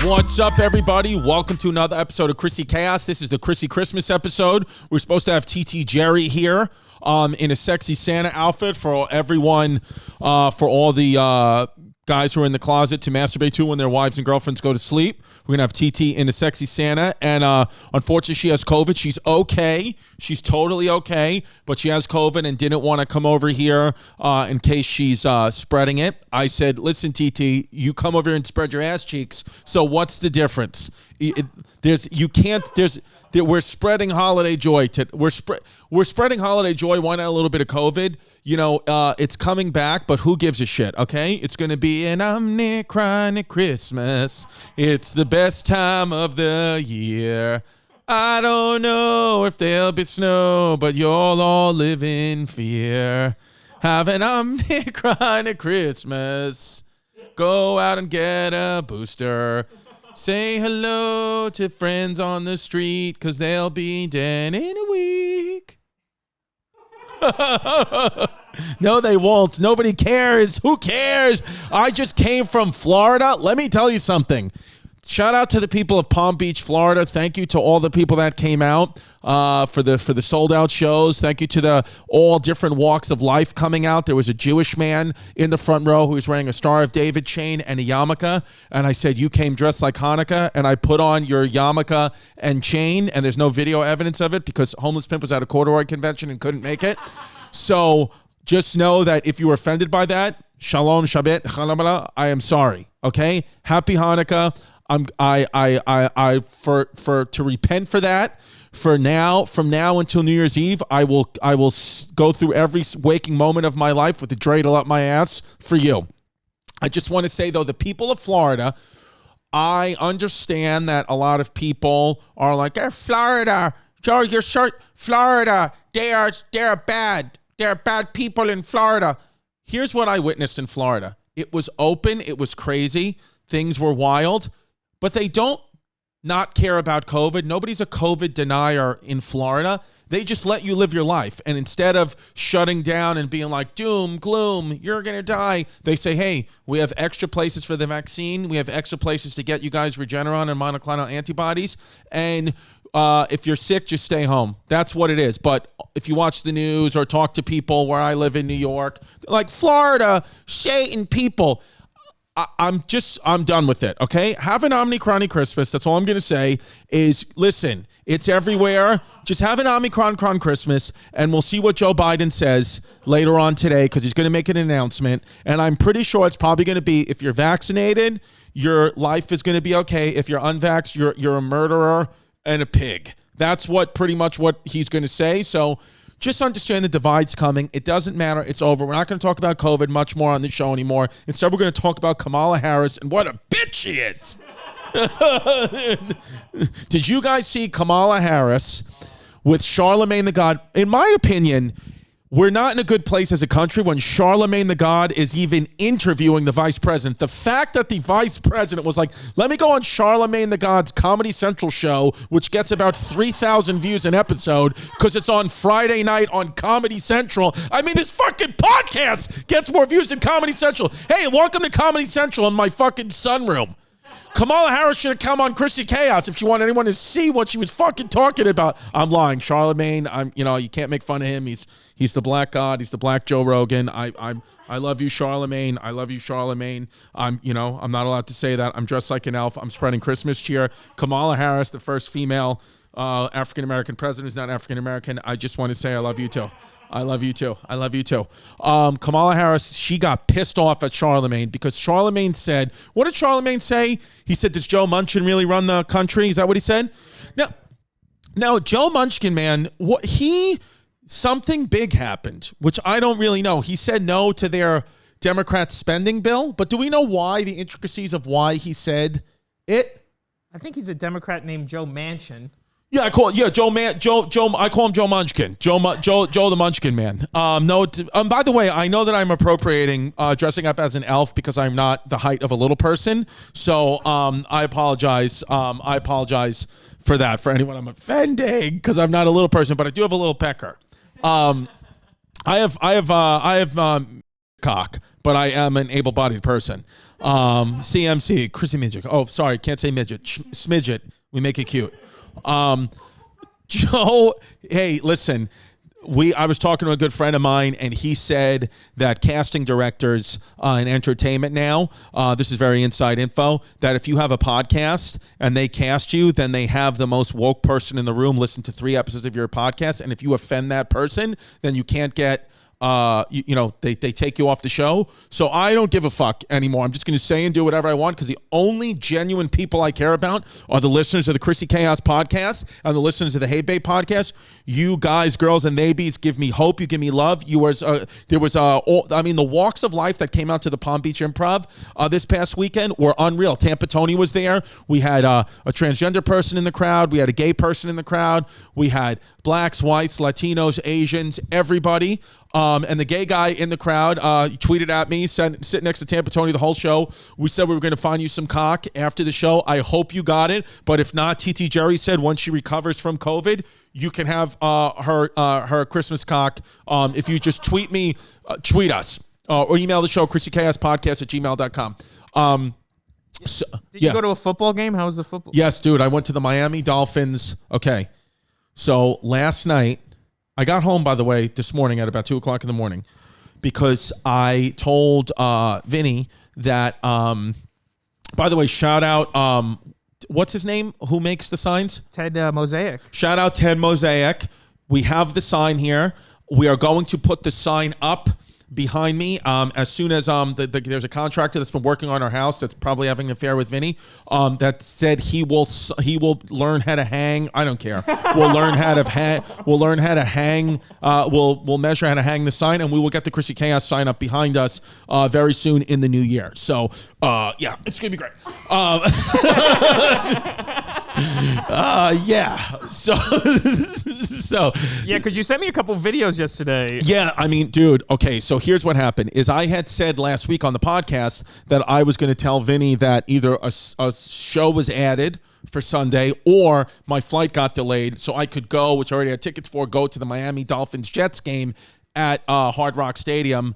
What's up, everybody? Welcome to another episode of Chrissy Chaos. This is the Chrissy Christmas episode. We're supposed to have TT Jerry here in a sexy Santa outfit for everyone, for all the guys who are in the closet to masturbate to when their wives and girlfriends go to sleep. We're going to have TT in a sexy Santa, and unfortunately, she has COVID. She's okay. She's totally okay, but she has COVID and didn't want to come over here in case she's spreading it. I said, listen, TT, you come over here and spread your ass cheeks, so what's the difference? We're spreading holiday joy. We're spreading holiday joy. Why not a little bit of COVID? You know, it's coming back, but who gives a shit, okay? It's going to be an Omnicrony Christmas. It's the best time of the year. I don't know if there'll be snow, but you'll all live in fear. Have an Omnicrony Christmas. Go out and get a booster. Say hello to friends on the street, because they'll be dead in a week. No, they won't. Nobody cares. Who cares? I just came from Florida. Let me tell you something. Shout out to the people of Palm Beach, Florida. Thank you to all the people that came out for the sold out shows. Thank you to the all different walks of life coming out. There was a Jewish man in the front row who was wearing a Star of David chain and a yarmulke. And I said, you came dressed like Hanukkah. And I put on your yarmulke and chain. And there's no video evidence of it because Homeless Pimp was at a corduroy convention and couldn't make it. So just know that if you were offended by that, Shalom Shabbat, Chalamala, I am sorry. Okay? Happy Hanukkah. To repent for that. From now until New Year's Eve, I will go through every waking moment of my life with a dreidel up my ass for you. I just want to say though, the people of Florida, I understand that a lot of people are like, Florida, Joe, you're short. Florida, they're bad. They're bad people in Florida. Here's what I witnessed in Florida. It was open. It was crazy. Things were wild. But they don't not care about COVID. Nobody's a COVID denier in Florida. They just let you live your life. And instead of shutting down and being like, doom, gloom, you're going to die, they say, hey, we have extra places for the vaccine. We have extra places to get you guys Regeneron and monoclonal antibodies. And if you're sick, just stay home. That's what it is. But if you watch the news or talk to people where I live in New York, like Florida, Satan people, I'm done with it, okay? Have an Omnicrony Christmas. That's all I'm going to say is, listen, it's everywhere. Just have an Omnicron Christmas, and we'll see what Joe Biden says later on today because he's going to make an announcement. And I'm pretty sure it's probably going to be, if you're vaccinated, your life is going to be okay. If you're unvaxxed, you're a murderer and a pig. That's pretty much what he's going to say. So just understand the divide's coming. It doesn't matter. It's over. We're not going to talk about COVID much more on the show anymore. Instead, we're going to talk about Kamala Harris and what a bitch she is. Did you guys see Kamala Harris with Charlemagne the God? In my opinion, we're not in a good place as a country when Charlemagne the God is even interviewing the vice president. The fact that the vice president was like, let me go on Charlemagne the God's Comedy Central show, which gets about 3,000 views an episode because it's on Friday night on Comedy Central. I mean, this fucking podcast gets more views than Comedy Central. Hey, welcome to Comedy Central in my fucking sunroom. Kamala Harris should have come on Chrissy Chaos if she wanted anyone to see what she was fucking talking about. I'm lying. Charlemagne, you can't make fun of him. He's the black god. He's the black Joe Rogan. I love you, Charlemagne. I love you, Charlemagne. I'm not allowed to say that. I'm dressed like an elf. I'm spreading Christmas cheer. Kamala Harris, the first female African-American president who's not African-American. I just want to say I love you too. I love you too. I love you too. Kamala Harris, she got pissed off at Charlemagne because Charlemagne said, what did Charlemagne say? He said, does Joe Manchin really run the country? Is that what he said? Now Joe Manchin, man, something big happened, which I don't really know. He said no to their Democrat spending bill, but do we know why, the intricacies of why he said it? I think he's a Democrat named Joe Manchin. Yeah, I call him Joe Munchkin. Joe the Munchkin man. By the way, I know that I'm appropriating dressing up as an elf because I'm not the height of a little person. So I apologize. I apologize for that, for anyone I'm offending, because I'm not a little person, but I do have a little pecker. I have cock, but I am an able-bodied person. CMC, Chrissy Midget. Oh, sorry, can't say midget. Smidget. We make it cute. Joe, hey, listen. I was talking to a good friend of mine, and he said that casting directors in entertainment now, this is very inside info, that if you have a podcast and they cast you, then they have the most woke person in the room listen to 3 episodes of your podcast, and if you offend that person, then you can't get they take you off the show. So I don't give a fuck anymore. I'm just going to say and do whatever I want because the only genuine people I care about are the listeners of the Chrissy Chaos podcast and the listeners of the Hey Babe podcast. You guys, girls, and babies give me hope. You give me love. The walks of life that came out to the Palm Beach Improv this past weekend were unreal. Tampa Tony was there. We had a transgender person in the crowd. We had a gay person in the crowd. We had blacks, whites, Latinos, Asians, everybody. And the gay guy in the crowd tweeted at me, sitting next to Tampa Tony the whole show. We said we were going to find you some cock after the show. I hope you got it. But if not, TT Jerry said once she recovers from COVID, you can have her Christmas cock. If you just tweet us or email the show, chrissychaospodcast@gmail.com. Did you go to a football game? How was the football? Yes, dude. I went to the Miami Dolphins. Okay. So last night, I got home, by the way, this morning at about 2 o'clock in the morning because I told Vinny that, by the way, shout out, what's his name? Who makes the signs? Ted Mosaic. Shout out Ted Mosaic. We have the sign here. We are going to put the sign up behind me as soon as there's a contractor that's been working on our house that's probably having an affair with Vinny that said he will learn how to hang. I don't care. We'll learn how to hang. We'll measure how to hang the sign, and we will get the Chrissy Chaos sign up behind us very soon in the new year. So yeah, it's gonna be great. Yeah. So yeah, because you sent me a couple videos yesterday. Yeah, I mean, dude. Okay, so here's what happened: is I had said last week on the podcast that I was going to tell Vinny that either a show was added for Sunday or my flight got delayed, so I could go, which I already had tickets for, go to the Miami Dolphins Jets game at Hard Rock Stadium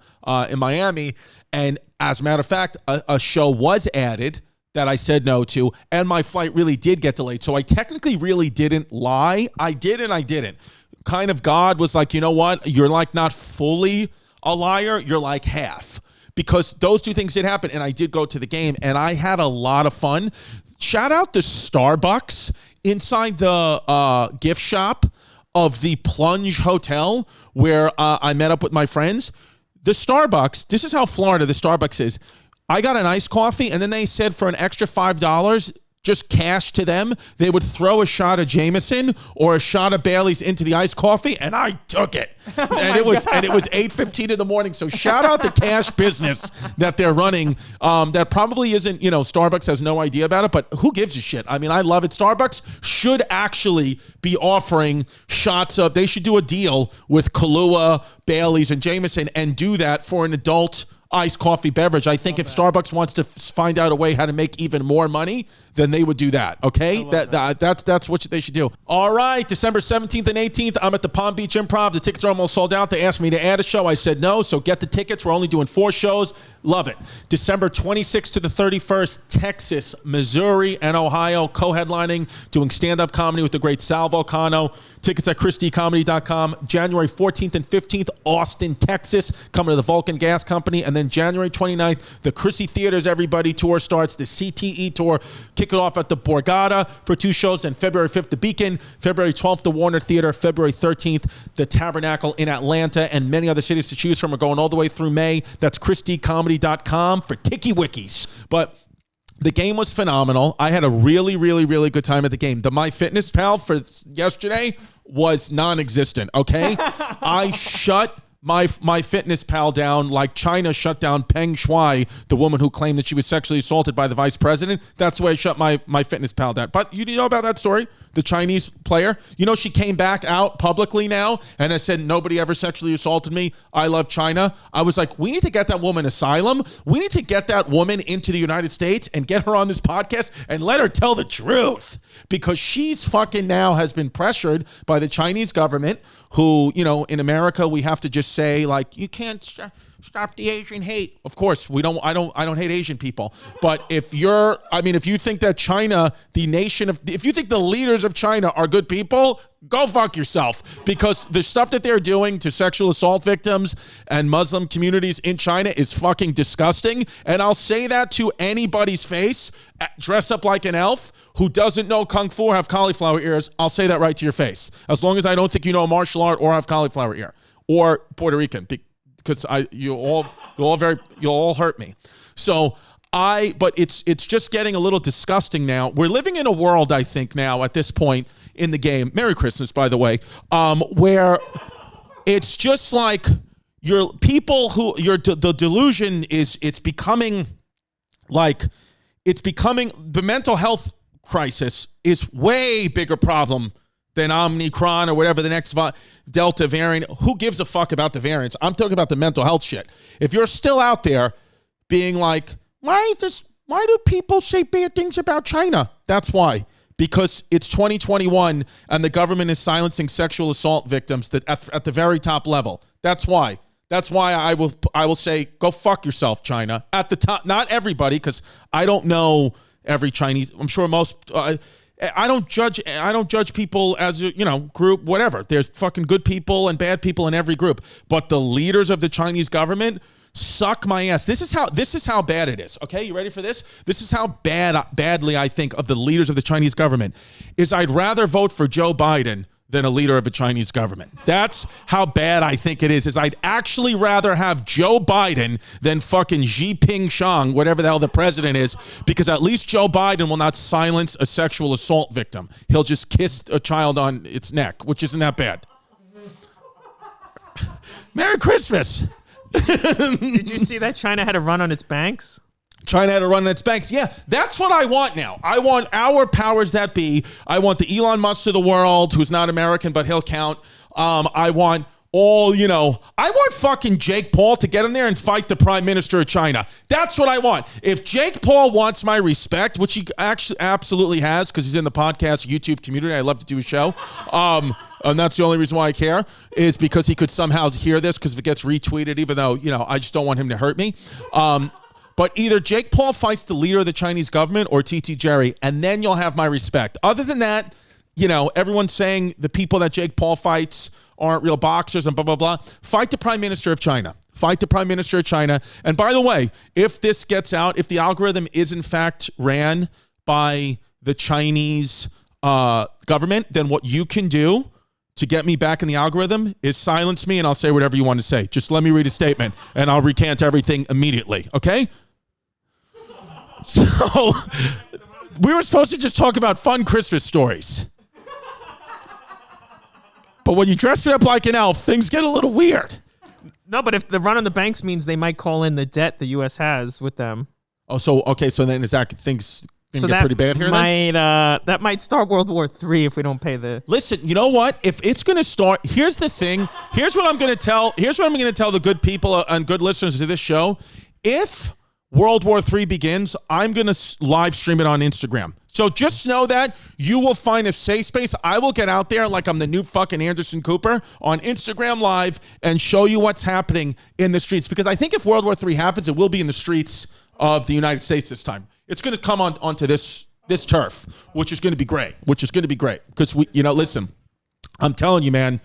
in Miami. And as a matter of fact, a show was added that I said no to, and my flight really did get delayed. So I technically really didn't lie. I did and I didn't. Kind of God was like, you know what? You're like not fully a liar. You're like half. Because those two things did happen, and I did go to the game, and I had a lot of fun. Shout out to Starbucks inside the gift shop of the Plunge Hotel where I met up with my friends. The Starbucks, this is how Florida the Starbucks is. I got an iced coffee, and then they said for an extra $5, just cash to them, they would throw a shot of Jameson or a shot of Bailey's into the iced coffee, and I took it. And it was 8:15 in the morning. So shout out the cash business that they're running. That probably isn't, Starbucks has no idea about it, but who gives a shit? I mean, I love it. Starbucks should actually be offering shots of, they should do a deal with Kahlua, Bailey's, and Jameson and do that for an adult iced coffee beverage. I think if Starbucks wants to find out a way how to make even more money, then they would do that. Okay, that's what they should do. All right, December 17th and 18th, I'm at the Palm Beach Improv. The tickets are almost sold out. They asked me to add a show. I said no, so get the tickets. We're only doing 4 shows. Love it. December 26th to the 31st, Texas, Missouri, and Ohio, co-headlining, doing stand-up comedy with the great Sal Volcano. Tickets at christycomedy.com. January 14th and 15th, Austin, Texas, coming to the Vulcan Gas Company. And then January 29th, the Chrissy Theaters Everybody Tour starts, the CTE Tour. Kick it off at the Borgata for 2 shows. And February 5th, the Beacon. February 12th, the Warner Theater. February 13th, the Tabernacle in Atlanta. And many other cities to choose from. Are going all the way through May. That's christycomedy.com for Tiki Wikis. But the game was phenomenal. I had a really, really, really good time at the game. The MyFitnessPal for yesterday was non-existent, okay? I shut my MyFitnessPal down like China shut down Peng Shuai, the woman who claimed that she was sexually assaulted by the vice president. That's the way I shut my MyFitnessPal down. But you know about that story? The Chinese player? She came back out publicly now and has said, nobody ever sexually assaulted me. I love China. I was like, we need to get that woman asylum. We need to get that woman into the United States and get her on this podcast and let her tell the truth. Because she's fucking now has been pressured by the Chinese government who, in America, we have to just say, like, you can't stop the Asian hate. Of course, I don't hate Asian people. But if you think that China, if you think the leaders of China are good people, go fuck yourself. Because the stuff that they're doing to sexual assault victims and Muslim communities in China is fucking disgusting. And I'll say that to anybody's face, dress up like an elf, who doesn't know Kung Fu or have cauliflower ears. I'll say that right to your face. As long as I don't think you know martial art or have cauliflower ear. Or Puerto Rican, because you'll all hurt me. But it's just getting a little disgusting now. We're living in a world, I think, now at this point in the game. Merry Christmas, by the way, where it's just like the delusion is it's becoming the mental health crisis is way bigger problem than Omnicron or whatever the next Delta variant. Who gives a fuck about the variants? I'm talking about the mental health shit. If you're still out there being like, why do people say bad things about China? That's why. Because it's 2021 and the government is silencing sexual assault victims at the very top level. That's why. That's why I will say, go fuck yourself, China. At the top, not everybody, because I don't know every Chinese. I'm sure most. I don't judge people as a, group, whatever. There's fucking good people and bad people in every group. But the leaders of the Chinese government suck my ass. This is how bad it is. Okay, you ready for this? This is how badly I think of the leaders of the Chinese government. I'd rather vote for Joe Biden than a leader of a Chinese government. That's how bad I think it is I'd actually rather have Joe Biden than fucking Xi Jinping, whatever the hell the president is, because at least Joe Biden will not silence a sexual assault victim. He'll just kiss a child on its neck, which isn't that bad. Merry Christmas. Did you see that China had a run on its banks? China had a run on its banks. Yeah, that's what I want now. I want our powers that be. I want the Elon Musk of the world, who's not American, but he'll count. I want I want fucking Jake Paul to get in there and fight the prime minister of China. That's what I want. If Jake Paul wants my respect, which he actually absolutely has, because he's in the podcast YouTube community. I love to do a show. And that's the only reason why I care, is because he could somehow hear this, because if it gets retweeted, even though, I just don't want him to hurt me. But either Jake Paul fights the leader of the Chinese government or TT Jerry, and then you'll have my respect. Other than that, everyone's saying the people that Jake Paul fights aren't real boxers and blah, blah, blah. Fight the prime minister of China. Fight the prime minister of China. And by the way, if this gets out, if the algorithm is in fact ran by the Chinese government, then what you can do to get me back in the algorithm is silence me and I'll say whatever you want to say. Just let me read a statement and I'll recant everything immediately, okay? So, we were supposed to just talk about fun Christmas stories. But when you dress me up like an elf, things get a little weird. No, but if the run on the banks means they might call in the debt the U.S. has with them. Oh, so then is that things get pretty bad here then? That might start World War III if we don't pay the... Listen, you know what? If it's going to start... Here's the thing. Here's what I'm going to tell the good people and good listeners to this show. If World War III begins, I'm going to live stream it on Instagram. So just know that you will find a safe space. I will get out there like I'm the new fucking Anderson Cooper on Instagram Live and show you what's happening in the streets. Because I think if World War III happens, it will be in the streets of the United States this time. It's going to come onto this turf, which is going to be great. Because listen, I'm telling you, man.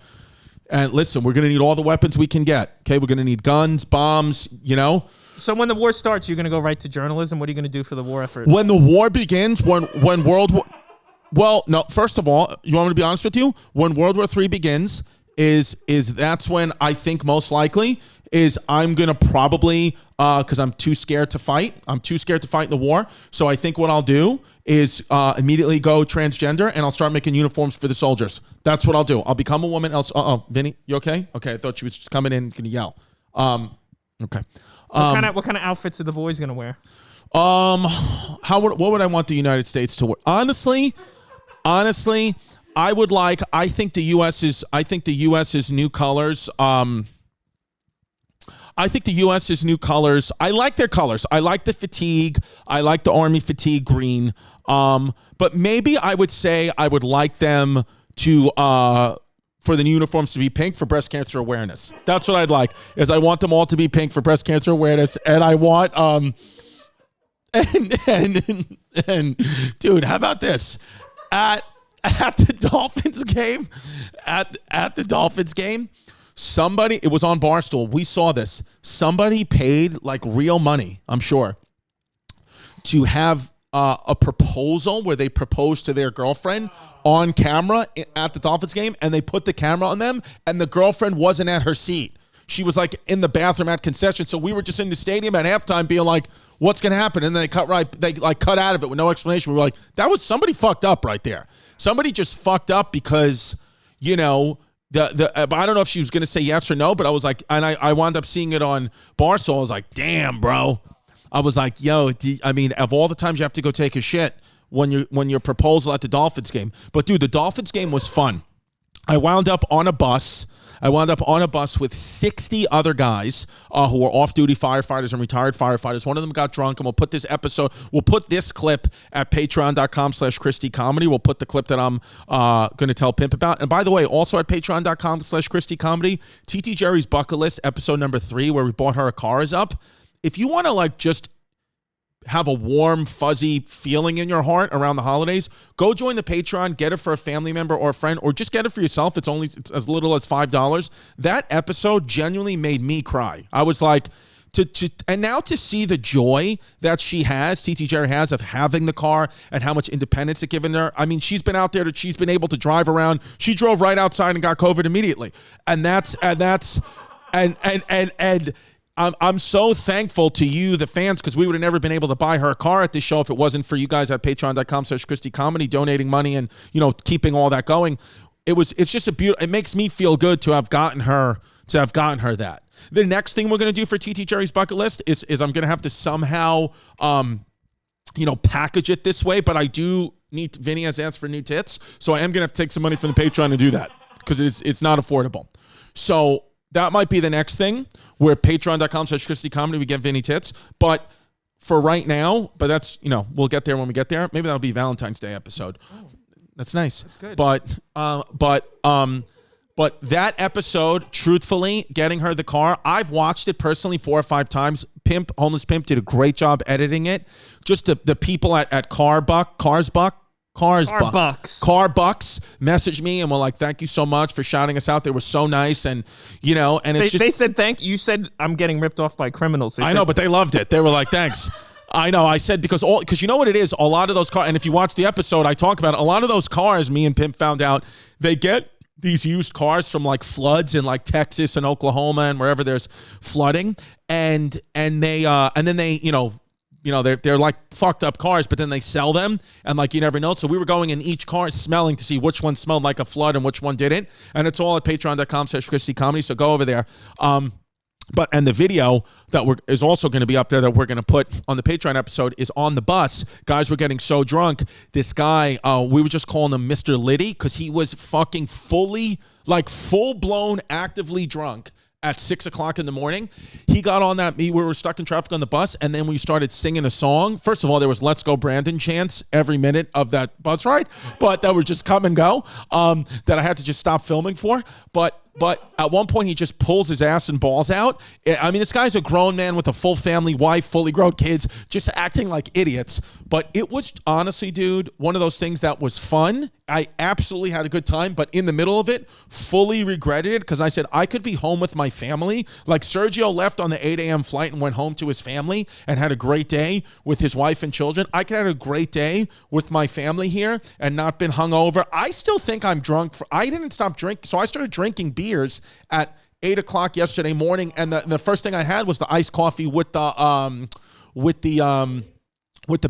And listen, we're going to need all the weapons we can get. Okay, we're going to need guns, bombs. So when the war starts, you're going to go right to journalism? What are you going to do for the war effort? When the war begins, when World War... Well, no, first of all, you want me to be honest with you? When World War III begins, that's when I think most likely is I'm going to probably, because I'm too scared to fight. I'm too scared to fight in the war. So I think what I'll do is immediately go transgender and I'll start making uniforms for the soldiers. That's what I'll do. I'll become a woman. Vinny, you okay? Okay, I thought she was just coming in and going to yell. Okay. What kind of outfits are the boys gonna wear? What would I want the United States to wear? Honestly, I think the U.S.'s new colors. I think the U.S.'s new colors. I like their colors. I like the fatigue. I like the army fatigue green. But maybe I would say I would like them to for the uniforms to be pink for breast cancer awareness. That's what I'd like, is I want them all to be pink for breast cancer awareness. And I want, and dude, how about this? At the Dolphins game, at the Dolphins game, somebody, it was on Barstool, we saw this. Somebody paid like real money, I'm sure, to have a proposal where they proposed to their girlfriend on camera at the Dolphins game, and they put the camera on them, and the girlfriend wasn't at her seat. She was like in the bathroom at concession. So we were just in the stadium at halftime being like, what's going to happen? And then they cut out of it with no explanation. We were like, that was, somebody fucked up right there. Somebody just fucked up because, you know, I don't know if she was going to say yes or no, but I was like, and I wound up seeing it on Barstool. I was like, damn, bro. I was like, yo, I mean, of all the times you have to go take a shit when your proposal at the Dolphins game. But dude, the Dolphins game was fun. I wound up on a bus with 60 other guys who were off-duty firefighters and retired firefighters. One of them got drunk, and we'll put this clip at patreon.com/ChristyComedy. We'll put the clip that I'm going to tell Pimp about. And by the way, also at patreon.com/ChristyComedy, TT Jerry's Bucket List, episode number 3, where we bought her a car, is up. If you want to like just have a warm, fuzzy feeling in your heart around the holidays, go join the Patreon, get it for a family member or a friend, or just get it for yourself. It's as little as $5. That episode genuinely made me cry. I was like, and now to see the joy that she has, TT Jerry has, of having the car and how much independence it given her. I mean, she's been out there, she's been able to drive around. She drove right outside and got COVID immediately. And I'm so thankful to you, the fans, because we would have never been able to buy her a car at this show if it wasn't for you guys at patreon.com/ChristyComedy donating money and, you know, keeping all that going. It's just it makes me feel good to have gotten her that. The next thing we're going to do for TT Jerry's Bucket List is I'm going to have to somehow, package it this way, but I do need, Vinny has asked for new tits, so I am going to have to take some money from the Patreon to do that because it's not affordable. So that might be the next thing, where patreon.com/ChristyComedy, we get Vinny tits. But for right now, but that's, we'll get there when we get there. Maybe that'll be Valentine's Day episode. Oh, that's nice. That's good. But that episode, truthfully, getting her the car, I've watched it personally 4 or 5 times. Homeless Pimp did a great job editing it. Just the people at Car Bucks messaged me and were like, thank you so much for shouting us out. They were so nice. And, they said thank you. You said I'm getting ripped off by criminals. I know, but they loved it. They were like, thanks. I know. I said, because you know what it is? A lot of those cars, and if you watch the episode, I talk about it. A lot of those cars, me and Pimp found out, they get these used cars from like floods in like Texas and Oklahoma and wherever there's flooding. And then they're like fucked up cars, but then they sell them, and like you never know. So we were going in each car smelling to see which one smelled like a flood and which one didn't. And it's all at patreon.com/ChristyComedy. So go over there. And the video that is also going to be up there that we're going to put on the Patreon episode is on the bus. Guys were getting so drunk. This guy, we were just calling him Mr. Liddy because he was fucking full-blown, actively drunk at 6 o'clock in the morning. He got on we were stuck in traffic on the bus, and then we started singing a song. First of all, there was Let's Go Brandon chants every minute of that bus ride, but that would just come and go, that I had to just stop filming for. But at one point, he just pulls his ass and balls out. I mean, this guy's a grown man with a full family, wife, fully grown kids, just acting like idiots. But it was honestly, dude, one of those things that was fun. I absolutely had a good time, but in the middle of it, fully regretted it because I said I could be home with my family. Like Sergio left on the 8 a.m. flight and went home to his family and had a great day with his wife and children. I could have a great day with my family here and not been hungover. I still think I'm drunk. I didn't stop drinking, so I started drinking beers at 8 o'clock yesterday morning, and the first thing I had was the iced coffee with the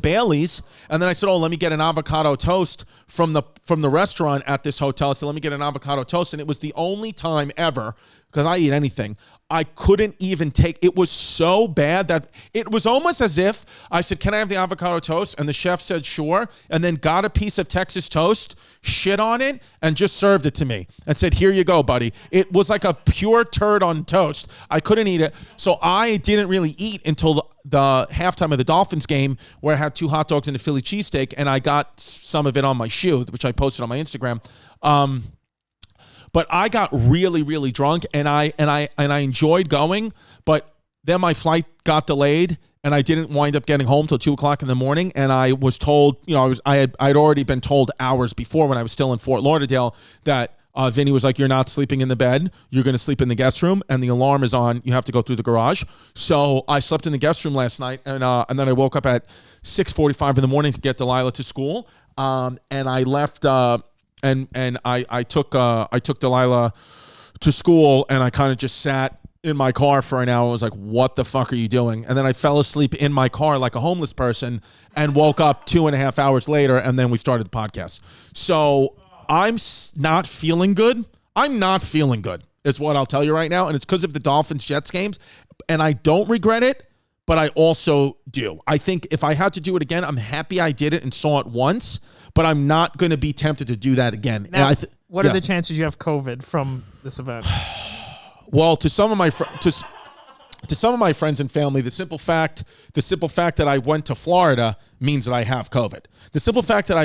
Baileys, and then I said, "Oh, let me get an avocado toast from the restaurant at this hotel." I said, "Let me get an avocado toast," and it was the only time ever, because I eat anything, I couldn't even take. It was so bad that it was almost as if I said, "Can I have the avocado toast?" And the chef said, "Sure," and then got a piece of Texas toast, shit on it, and just served it to me and said, "Here you go, buddy." It was like a pure turd on toast. I couldn't eat it, so I didn't really eat until the halftime of the Dolphins game, where I had 2 hot dogs and a Philly cheesesteak, and I got some of it on my shoe, which I posted on my Instagram. But I got really, really drunk, and I enjoyed going, but then my flight got delayed, and I didn't wind up getting home till 2:00 in the morning. And I was told, I'd already been told hours before when I was still in Fort Lauderdale that Vinny was like, "You're not sleeping in the bed. You're going to sleep in the guest room, and the alarm is on. You have to go through the garage." So I slept in the guest room last night, and then I woke up at 6:45 in the morning to get Delilah to school. And I left, and I took Delilah to school, and I kind of just sat in my car for an hour. I was like, "What the fuck are you doing?" And then I fell asleep in my car like a homeless person, and woke up 2.5 hours later, and then we started the podcast. So I'm not feeling good. I'm not feeling good is what I'll tell you right now. And it's because of the Dolphins-Jets games. And I don't regret it, but I also do. I think if I had to do it again, I'm happy I did it and saw it once, but I'm not going to be tempted to do that again. Now, And what are the chances you have COVID from this event? Well, to some of my friends and family, the simple fact that I went to Florida means that I have COVID. The simple fact that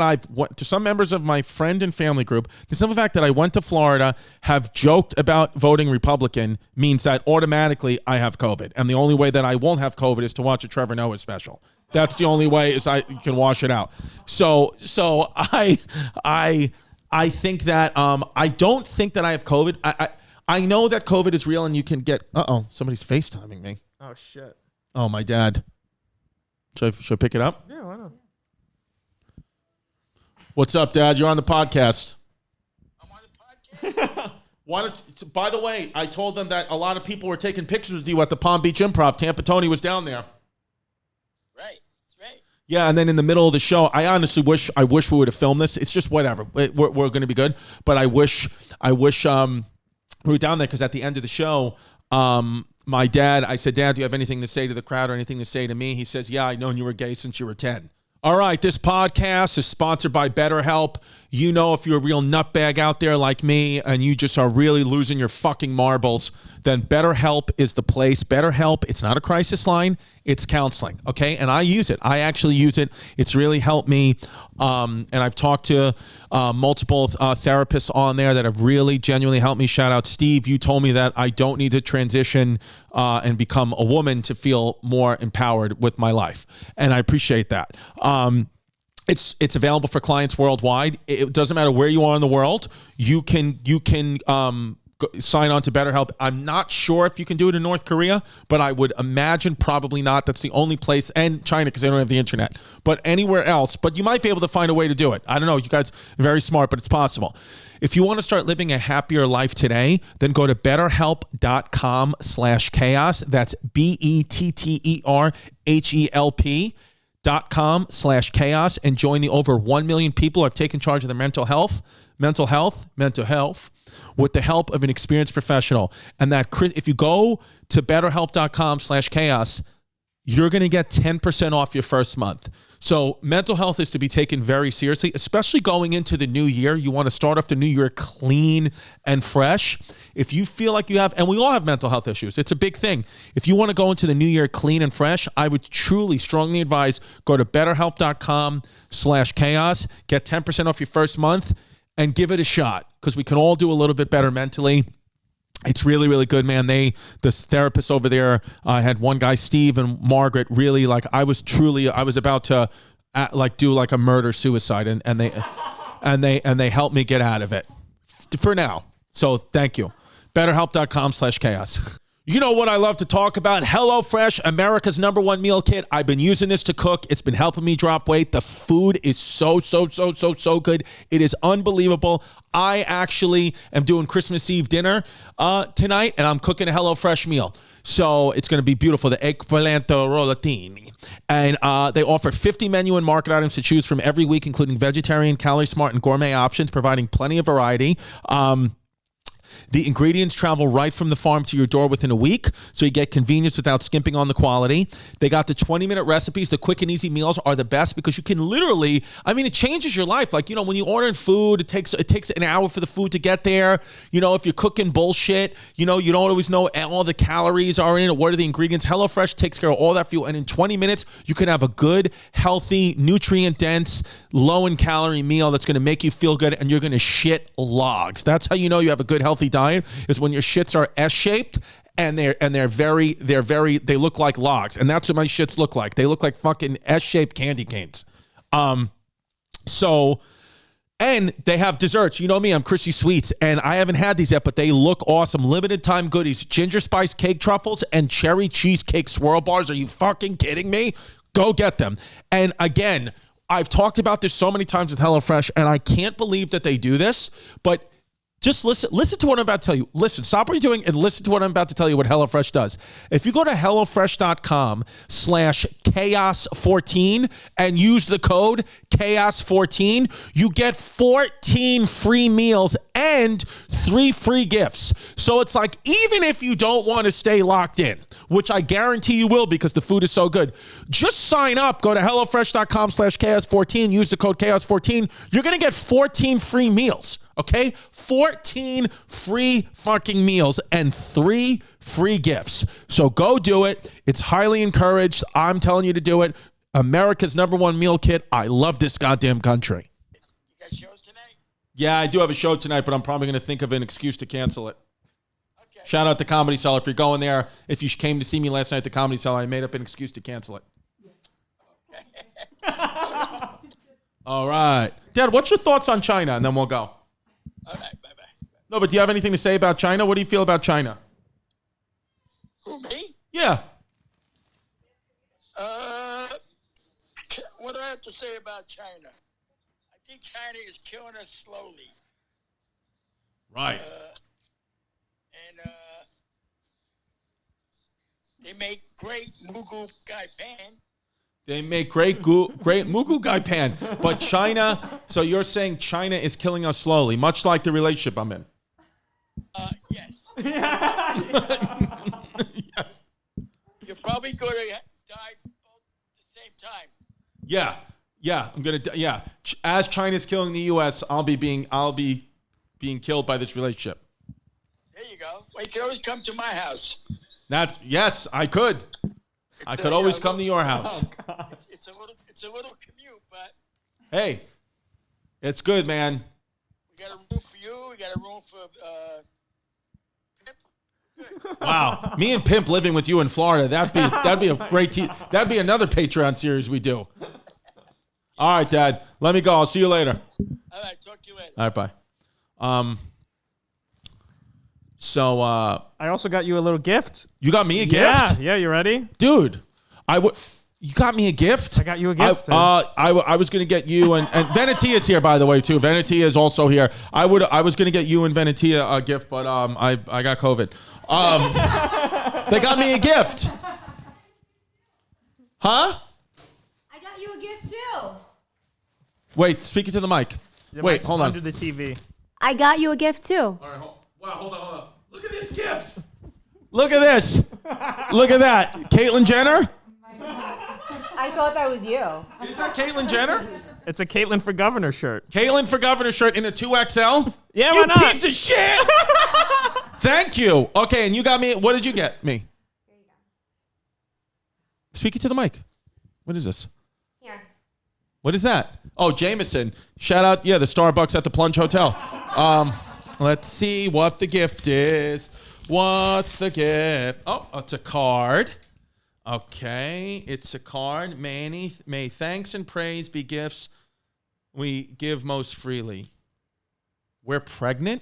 I've went to some members of my friend and family group, the simple fact that I went to Florida, have joked about voting Republican means that automatically I have COVID. And the only way that I won't have COVID is to watch a Trevor Noah special. That's the only way is I can wash it out. So I think that I don't think that I have COVID. I know that COVID is real and you can get. Somebody's FaceTiming me. Oh shit. Oh, my dad. Should I pick it up? Yeah, why not? What's up, Dad? You're on the podcast. I'm on the podcast. By the way, I told them that a lot of people were taking pictures with you at the Palm Beach Improv. Tampa Tony was down there. Right. That's right. Yeah, and then in the middle of the show, I honestly wish we would have filmed this. It's just whatever. We're going to be good, but I wish we were down there because at the end of the show, my dad, I said, "Dad, do you have anything to say to the crowd or anything to say to me?" He says, "Yeah, I've known you were gay since you were 10. All right, this podcast is sponsored by BetterHelp. You know, if you're a real nutbag out there like me and you just are really losing your fucking marbles, then BetterHelp is the place. BetterHelp, it's not a crisis line, it's counseling, okay? And I use it. I actually use it. It's really helped me. And I've talked to multiple therapists on there that have really genuinely helped me. Shout out Steve. You told me that I don't need to transition and become a woman to feel more empowered with my life. And I appreciate that. It's available for clients worldwide. It doesn't matter where you are in the world. You can sign on to BetterHelp. I'm not sure if you can do it in North Korea, but I would imagine probably not. That's the only place, and China because they don't have the internet. But anywhere else, but you might be able to find a way to do it. I don't know. You guys are very smart, but it's possible. If you want to start living a happier life today, then go to betterhelp.com/chaos. That's BetterHelp.com/chaos and join the over 1 million people who have taken charge of their mental health with the help of an experienced professional. And that if you go to betterhelp.com/chaos, you're going to get 10% off your first month. So mental health is to be taken very seriously, especially going into the new year. You want to start off the new year clean and fresh. If you feel like you have, and we all have mental health issues, it's a big thing. If you want to go into the new year clean and fresh, I would truly, strongly advise go to betterhelp.com/chaos, get 10% off your first month, and give it a shot because we can all do a little bit better mentally. It's really, really good, man. The therapists over there, I had one guy, Steve, and Margaret, really I was about to do a murder suicide, and they helped me get out of it for now. So thank you. BetterHelp.com/chaos. You know what I love to talk about? HelloFresh, America's #1 meal kit. I've been using this to cook. It's been helping me drop weight. The food is so good. It is unbelievable. I actually am doing Christmas Eve dinner tonight, and I'm cooking a HelloFresh meal. So it's going to be beautiful. The eggplant rollatini. And they offer 50 menu and market items to choose from every week, including vegetarian, calorie smart, and gourmet options, providing plenty of variety. The ingredients travel right from the farm to your door within a week, so you get convenience without skimping on the quality. They got the 20-minute recipes. The quick and easy meals are the best because you can literally, I mean, it changes your life. Like, you know, when you order food, it takes an hour for the food to get there. You know, if you're cooking bullshit, you know, you don't always know all the calories are in it. What are the ingredients? HelloFresh takes care of all that for you. And in 20 minutes, you can have a good, healthy, nutrient-dense, low in calorie meal that's going to make you feel good, and you're going to shit logs. That's how you know you have a good healthy diet, is when your shits are S-shaped and they look like logs. And that's what my shits look like. They look like fucking S-shaped candy canes. And they have desserts. You know me, I'm Chrissy Sweets, and I haven't had these yet, but they look awesome. Limited time goodies, ginger spice cake truffles and cherry cheesecake swirl bars. Are you fucking kidding me? Go get them. And again, I've talked about this so many times with HelloFresh, and I can't believe that they do this, but just listen to what I'm about to tell you. Listen, stop what you're doing and listen to what I'm about to tell you what HelloFresh does. If you go to HelloFresh.com/chaos14 and use the code chaos14, you get 14 free meals and 3 free gifts. So it's like, even if you don't want to stay locked in, which I guarantee you will because the food is so good, just sign up. Go to HelloFresh.com/chaos14, use the code chaos14. You're going to get 14 free meals. Okay, 14 free fucking meals and 3 free gifts. So go do it. It's highly encouraged. I'm telling you to do it. America's #1 meal kit. I love this goddamn country. You got shows tonight? Yeah, I do have a show tonight, but I'm probably going to think of an excuse to cancel it. Okay. Shout out to Comedy Cellar. If you're going there, if you came to see me last night at the Comedy Cellar, I made up an excuse to cancel it. All right. Dad, what's your thoughts on China? And then we'll go. All right, bye-bye. No, but do you have anything to say about China? What do you feel about China? Who, me? Yeah. What do I have to say about China? I think China is killing us slowly. Right. They make great Mugu Gai Pan. They make great Mugu Gai Pan. But China, so you're saying China is killing us slowly, much like the relationship I'm in. Yes. Yes. You're probably going to die both at the same time. Yeah. I'm gonna. Yeah. As China's killing the U.S., I'll be being killed by this relationship. There you go. Well, you can always come to my house. Yes, I could. I could always come to your house. Oh, It's a little commute, but Hey, it's good, man. we got a room for you. We got a room for Pimp. Wow, me and Pimp living with you in Florida. That'd be a great. That'd be another Patreon series we do. All right, Dad. Let me go. I'll see you later. All right, talk to you later. All right, bye. So I also got you a little gift. you got me a gift, Yeah, you ready? dude. You got me a gift. I got you a gift. I was gonna get you and Venetia is here, by the way, too. Venetia is also here. I was gonna get you and Venetia a gift, but I got COVID. They got me a gift. Huh? I got you a gift too. Wait, speak it to the mic. Your Wait, mic's hold on. under the TV. I got you a gift too. All right, hold on. Look at this gift. Look at this. Look at that. Caitlyn Jenner? I thought that was you. Is that Caitlyn Jenner? It's a Caitlyn for Governor shirt. Caitlyn for Governor shirt in a 2XL? Yeah, You why not? piece of shit. Thank you. Okay, and you got me. What did you get me? Here you go. Speak it to the mic. What is this? Here. What is that? Oh, Jameson. Shout out, the Starbucks at the Plunge Hotel. Let's see what the gift is. What's the gift? Oh, it's a card. Okay, it's a card. May thanks and praise be gifts we give most freely. We're pregnant?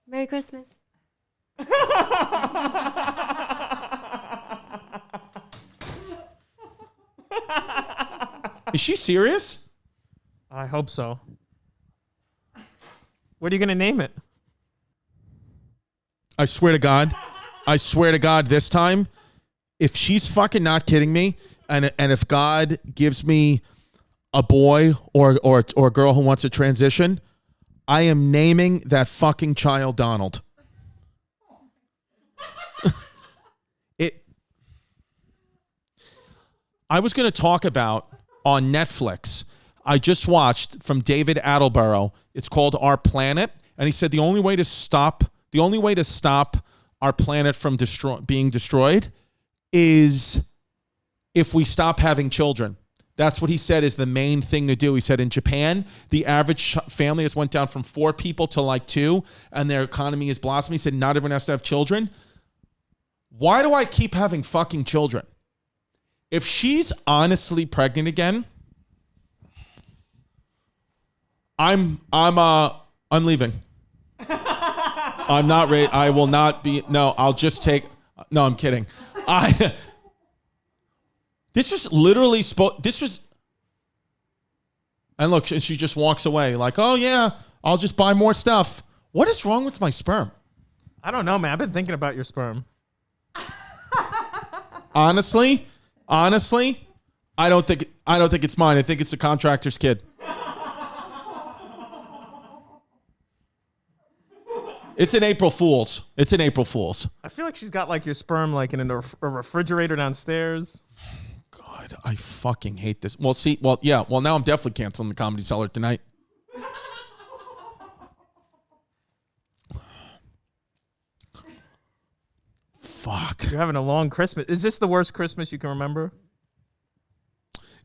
Merry Christmas. Is she serious? I hope so. What are you going to name it? I swear to God, this time, if she's fucking not kidding me, and if God gives me a boy or a girl who wants to transition, I am naming that fucking child Donald. I was going to talk about on Netflix. I just watched from David Attenborough. It's called Our Planet, and he said the only way to stop our planet from being destroyed is if we stop having children. That's what he said is the main thing to do. He said in Japan, the average family has went down from 4 people to like 2, and their economy is blossoming. He said not everyone has to have children. Why do I keep having fucking children? If she's honestly pregnant again, I'm leaving. I'm not ready. I will not be. No, I'll just take. No, I'm kidding. This was literally this was. And look, she just walks away like, oh yeah, I'll just buy more stuff. What is wrong with my sperm? I don't know, man. I've been thinking about your sperm. Honestly, I don't think it's mine. I think it's the contractor's kid. It's an April Fool's. I feel like she's got like your sperm like in a refrigerator downstairs. God, I fucking hate this. Well, now I'm definitely canceling the Comedy Cellar tonight. Fuck. You're having a long Christmas. Is this the worst Christmas you can remember?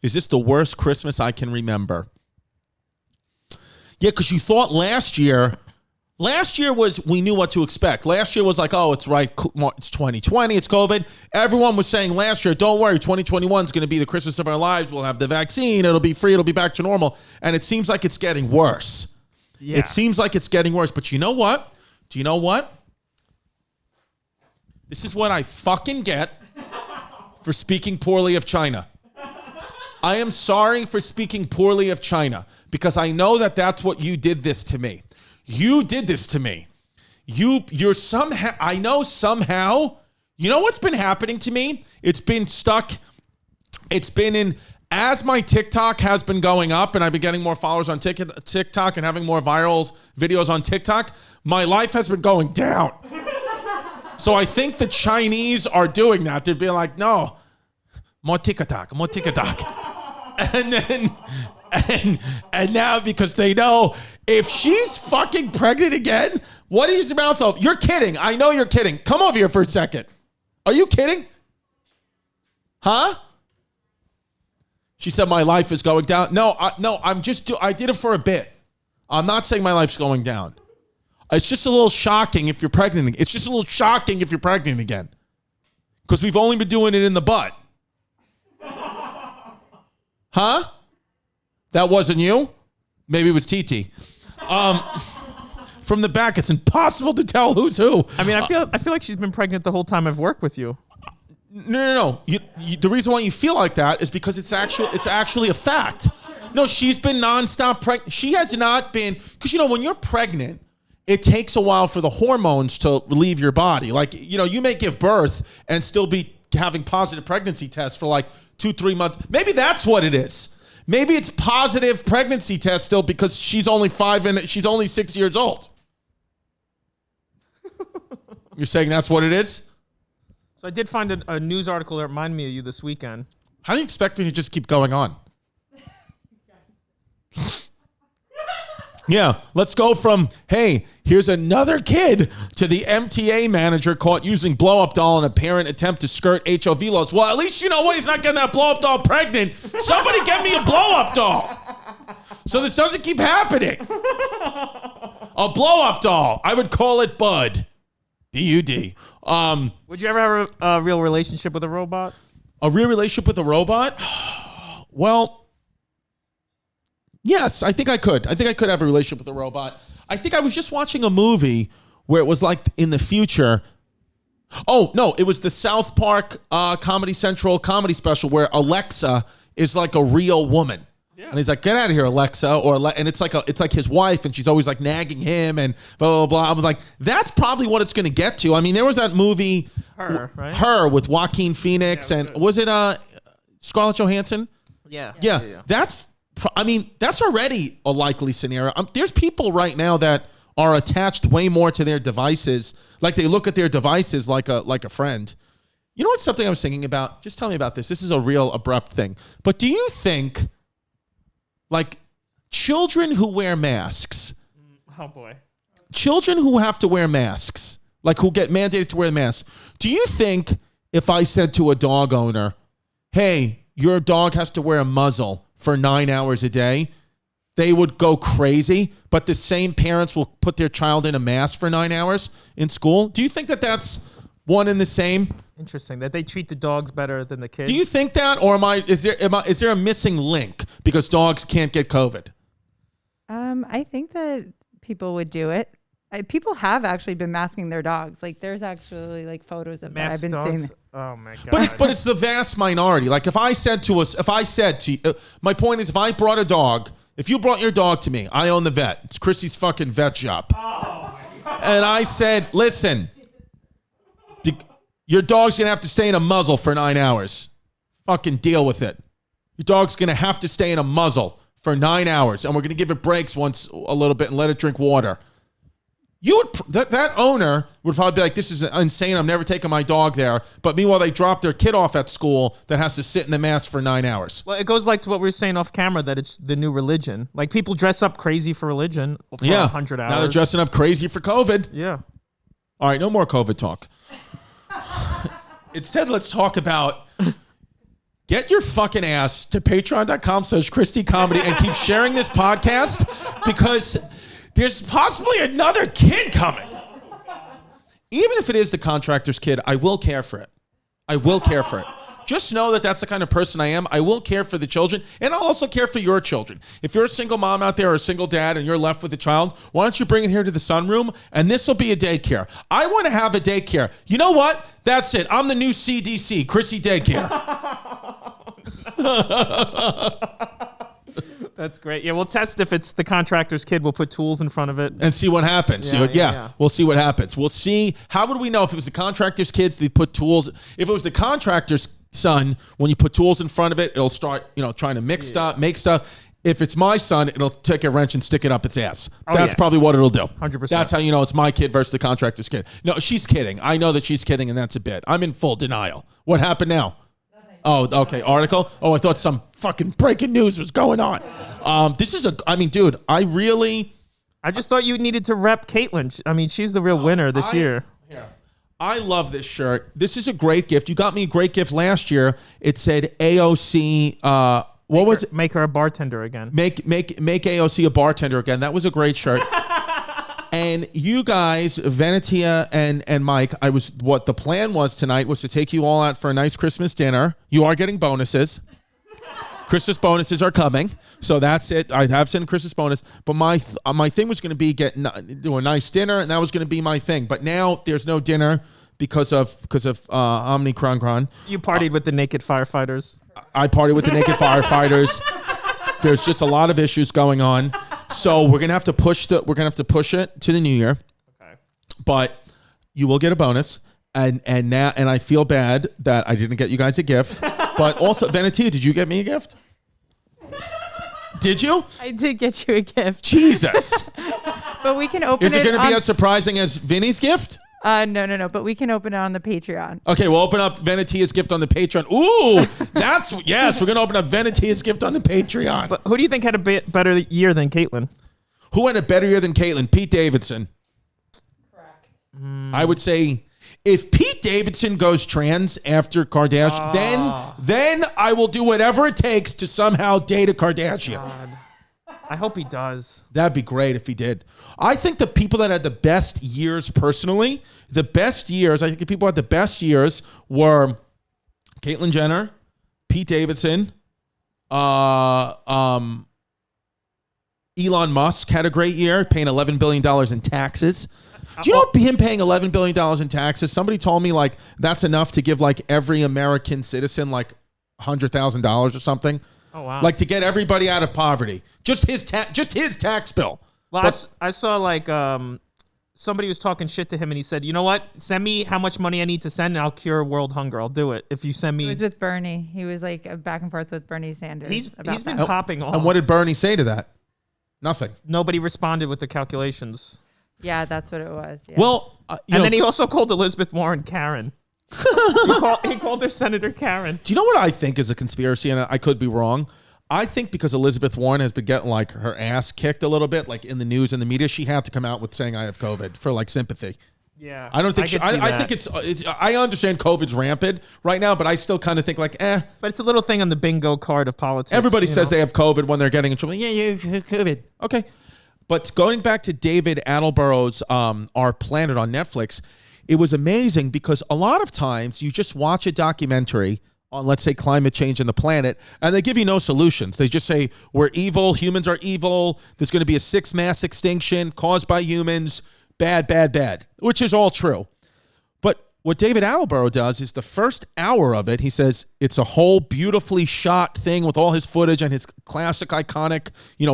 Is this the worst Christmas I can remember? Yeah, because you thought last year was, we knew what to expect. Last year was like, oh, it's right. It's 2020. It's COVID. Everyone was saying last year, don't worry, 2021 is going to be the Christmas of our lives. We'll have the vaccine. It'll be free. It'll be back to normal. And it seems like it's getting worse. Yeah. It seems like it's getting worse. But you know what? Do you know what? This is what I fucking get for speaking poorly of China. I am sorry for speaking poorly of China because I know that that's what you did this to me. You did this to me. You're somehow, I know somehow, you know what's been happening to me? It's been stuck. It's been in, as my TikTok has been going up and I've been getting more followers on TikTok and having more viral videos on TikTok, my life has been going down. So I think the Chinese are doing that. They're being like, no, more TikTok. And then, and now because they know if she's fucking pregnant again, what is your mouth open? You're kidding. I know you're kidding. Come over here for a second. Are you kidding? Huh? She said my life is going down. No, I did it for a bit. I'm not saying my life's going down. It's just a little shocking if you're pregnant. It's just a little shocking if you're pregnant again. Because we've only been doing it in the butt. Huh? That wasn't you? Maybe it was TT. From the back, it's impossible to tell who's who. I mean, I feel like she's been pregnant the whole time I've worked with you. No. The reason why you feel like that is because it's actually a fact. No, she's been nonstop pregnant. She has not been, because when you're pregnant, it takes a while for the hormones to leave your body. Like, you may give birth and still be having positive pregnancy tests for like 2-3 months. Maybe that's what it is. Maybe it's positive pregnancy test still because she's only 5 and she's only 6 years old. You're saying that's what it is? So I did find a news article that reminded me of you this weekend. How do you expect me to just keep going on? Yeah, let's go from, hey, here's another kid to the MTA manager caught using blow-up doll in apparent attempt to skirt HOV laws. Well, at least you know what? He's not getting that blow-up doll pregnant. Somebody get me a blow-up doll so this doesn't keep happening. A blow-up doll. I would call it Bud. B-U-D. Would you ever have a real relationship with a robot? A real relationship with a robot? Well, yes, I think I could. I think I could have a relationship with a robot. I think I was just watching a movie where it was like in the future. Oh, no, it was the South Park Comedy Central comedy special where Alexa is like a real woman. Yeah. And he's like, get out of here, Alexa. And it's like his wife and she's always like nagging him and blah, blah, blah. I was like, that's probably what it's going to get to. I mean, there was that movie, right? Her with Joaquin Phoenix. Yeah, was it Scarlett Johansson? Yeah. Yeah. That's I mean, that's already a likely scenario. There's people right now that are attached way more to their devices. Like they look at their devices like a friend. You know what's something I was thinking about? Just tell me about this. This is a real abrupt thing. But do you think, like, children who wear masks, Oh boy. children who have to wear masks, like who get mandated to wear masks, do you think if I said to a dog owner, hey, your dog has to wear a muzzle for 9 hours a day, they would go crazy, but the same parents will put their child in a mask for 9 hours in school? Do you think that that's one and the same? Interesting that they treat the dogs better than the kids. Do you think that, or is there a missing link because dogs can't get COVID? I think that people would do it. People have actually been masking their dogs. Like there's actually like photos of that. Masked I've been dogs? seeing. Oh my god. But it's the vast minority. Like if I said to you, my point is, if I brought a dog, if you brought your dog to me, I own the vet. It's Chrissy's fucking vet shop. Oh my god. And I said, listen, your dog's gonna have to stay in a muzzle for 9 hours. Fucking deal with it. Your dog's gonna have to stay in a muzzle for 9 hours, and we're gonna give it breaks once a little bit and let it drink water. You would that owner would probably be like, this is insane. I'm never taking my dog there. But meanwhile, they drop their kid off at school that has to sit in the mask for 9 hours. Well, it goes like to what we were saying off camera, that it's the new religion. Like people dress up crazy for religion for 100 hours. Now they're dressing up crazy for COVID. Yeah. All right, no more COVID talk. Instead, let's talk about get your fucking ass to patreon.com/ChristyComedy and keep sharing this podcast because there's possibly another kid coming. Even if it is the contractor's kid, I will care for it. I will care for it. Just know that that's the kind of person I am. I will care for the children, and I'll also care for your children. If you're a single mom out there or a single dad and you're left with a child, why don't you bring it here to the sunroom, and this will be a daycare. I want to have a daycare. You know what? That's it. I'm the new CDC, Chrissy Daycare. That's great. Yeah, we'll test if it's the contractor's kid. We'll put tools in front of it. And see what happens. Yeah. We'll see what happens. We'll see. How would we know if it was the contractor's kids, they put tools? If it was the contractor's son, when you put tools in front of it, it'll start, trying to make stuff. If it's my son, it'll take a wrench and stick it up its ass. That's probably what it'll do. 100%. That's how you know it's my kid versus the contractor's kid. No, she's kidding. I know that she's kidding, and that's a bit. I'm in full denial. What happened now? Oh, okay. Article? Oh, I thought some fucking breaking news was going on. Dude, I just thought you needed to rep Caitlyn. I mean, she's the real winner this year. I love this shirt. This is a great gift. You got me a great gift last year. It said AOC. What was it? Make her a bartender again. Make AOC a bartender again. That was a great shirt. And you guys, Venetia and Mike, what the plan was tonight was to take you all out for a nice Christmas dinner. You are getting bonuses. Christmas bonuses are coming. So that's it. I have sent a Christmas bonus. But my thing was going to be do a nice dinner, and that was going to be my thing. But now there's no dinner because of Omnicron. You partied with the naked firefighters. I partied with the naked firefighters. There's just a lot of issues going on. So we're gonna have to push it to the new year. Okay. But you will get a bonus. And I feel bad that I didn't get you guys a gift. But also, Venetia, did you get me a gift? Did you? I did get you a gift. Jesus. But we can open it. Is it going to be as surprising as Vinny's gift? No. But we can open it on the Patreon. Okay, we'll open up Venetia's gift on the Patreon. Ooh, yes, we're going to open up Venetia's gift on the Patreon. But who do you think had a better year than Caitlyn? Who had a better year than Caitlyn? Pete Davidson. Correct. I would say if Pete Davidson goes trans after Kardashian, then I will do whatever it takes to somehow date a Kardashian. God. I hope he does. That'd be great if he did. I think the people that had the best years personally, I think the people who had the best years were Caitlyn Jenner, Pete Davidson, Elon Musk had a great year, paying $11 billion in taxes. Do you know him paying $11 billion in taxes? Somebody told me like that's enough to give like every American citizen like $100,000 or something. Oh wow! Like to get everybody out of poverty. Just his tax bill. Well, I saw like somebody was talking shit to him, and he said, "You know what? Send me how much money I need to send, and I'll cure world hunger. I'll do it if you send me." It was with Bernie. He was like back and forth with Bernie Sanders. He's about been that. popping off. And what did Bernie say to that? Nothing. Nobody responded with the calculations. Yeah, that's what it was. Yeah. Well, And then he also called Elizabeth Warren Karen. he called her Senator Karen. do you know what I think is a conspiracy? And I could be wrong. I think because Elizabeth Warren has been getting like her ass kicked a little bit, like in the news and the media, she had to come out with saying I have COVID for like sympathy. Yeah, I don't think I think it's I understand COVID's rampant right now, but I still kind of think like, But it's a little thing on the bingo card of politics. everybody you says know? they have COVID when they're getting in trouble. Yeah, you have COVID. Okay. But going back to David Attenborough's Our Planet on Netflix, it was amazing because a lot of times you just watch a documentary on, let's say, climate change and the planet, and they give you no solutions. They just say, we're evil, humans are evil, there's going to be a 6th mass extinction caused by humans, bad, bad, bad, which is all true. But what David Attenborough does is the first hour of it, he says it's a whole beautifully shot thing with all his footage and his classic, iconic,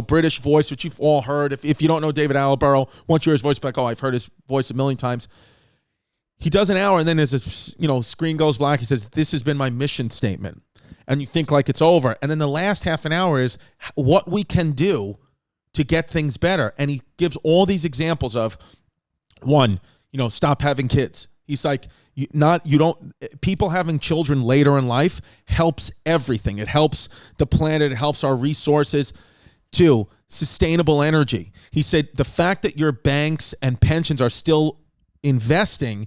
British voice, which you've all heard. If you don't know David Attenborough, once you hear his voice, like, oh, I've heard his voice a million times. He does an hour, and then as a screen goes black, he says, this has been my mission statement. And you think like it's over. And then the last half an hour is what we can do to get things better. And he gives all these examples of, one, stop having kids. He's like, people having children later in life helps everything. It helps the planet. It helps our resources. 2, sustainable energy. He said the fact that your banks and pensions are still investing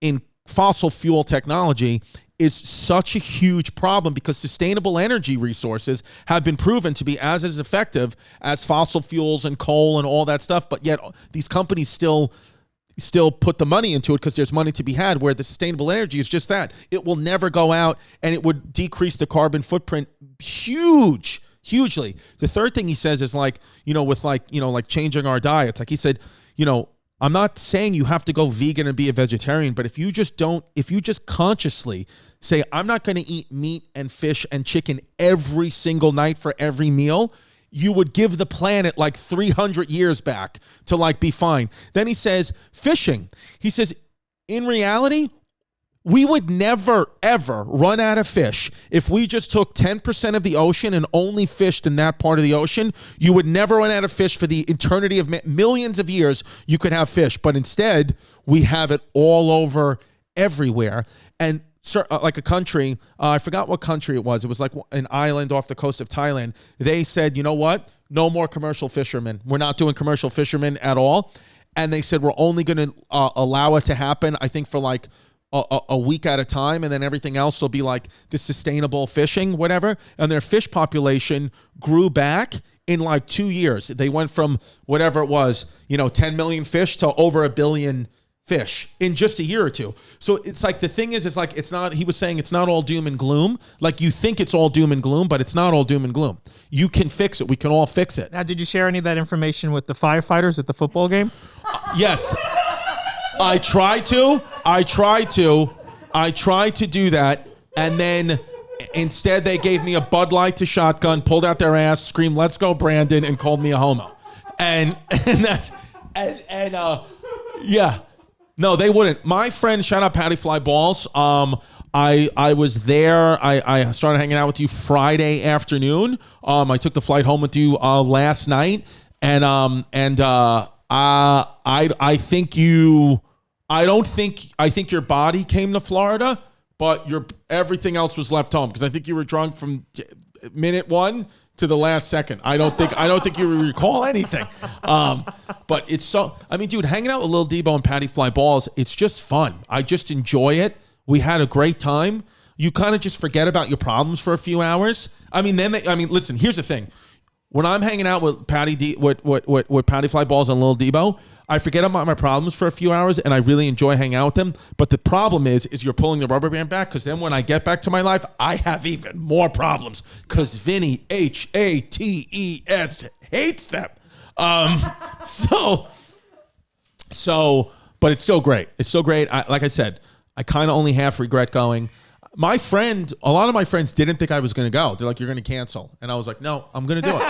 in fossil fuel technology is such a huge problem because sustainable energy resources have been proven to be as effective as fossil fuels and coal and all that stuff. But yet these companies still put the money into it because there's money to be had, where the sustainable energy is just that. It will never go out, and it would decrease the carbon footprint hugely. The third thing he says is like changing our diets. Like he said, I'm not saying you have to go vegan and be a vegetarian, but if you just consciously say, I'm not going to eat meat and fish and chicken every single night for every meal, you would give the planet like 300 years back to like be fine. Then he says, fishing. He says, in reality, we would never, ever run out of fish. If we just took 10% of the ocean and only fished in that part of the ocean, you would never run out of fish for the eternity of millions of years. You could have fish, but instead we have it all over everywhere. And like a country, I forgot what country it was. It was like an island off the coast of Thailand. They said, you know what? No more commercial fishermen. We're not doing commercial fishermen at all. And they said, we're only going to allow it to happen, I think, for like a week at a time, and then everything else will be like the sustainable fishing, whatever. And their fish population grew back in like 2 years. They went from whatever it was, 10 million fish to over 1 billion fish in just a year or two. So it's like, the thing is like, it's not, he was saying it's not all doom and gloom. Like you think it's all doom and gloom, but it's not all doom and gloom. You can fix it. We can all fix it. Now, did you share any of that information with the firefighters at the football game? Yes. I tried to do that, and then instead they gave me a Bud Light to shotgun, pulled out their ass, screamed, "Let's go, Brandon," and called me a homo. Yeah. No, they wouldn't. My friend, shout out Patty Fly Balls. I was there. I started hanging out with you Friday afternoon. I took the flight home with you last night, I think your body came to Florida, but everything else was left home because I think you were drunk from minute 1 to the last second. I don't think you recall anything. But it's so, dude, hanging out with Lil Debo and Patty Fly Balls, it's just fun. I just enjoy it. We had a great time. You kind of just forget about your problems for a few hours. Listen, here's the thing. When I'm hanging out with Patty with Patty Fly Balls and Lil Debo, I forget about my problems for a few hours, and I really enjoy hanging out with them. But the problem is you're pulling the rubber band back, because then when I get back to my life, I have even more problems, because Vinny, Hates, hates them. But it's still great. It's still great. Like I said, I kind of only half regret going. A lot of my friends didn't think I was going to go. They're like, you're going to cancel. And I was like, no, I'm going to do it.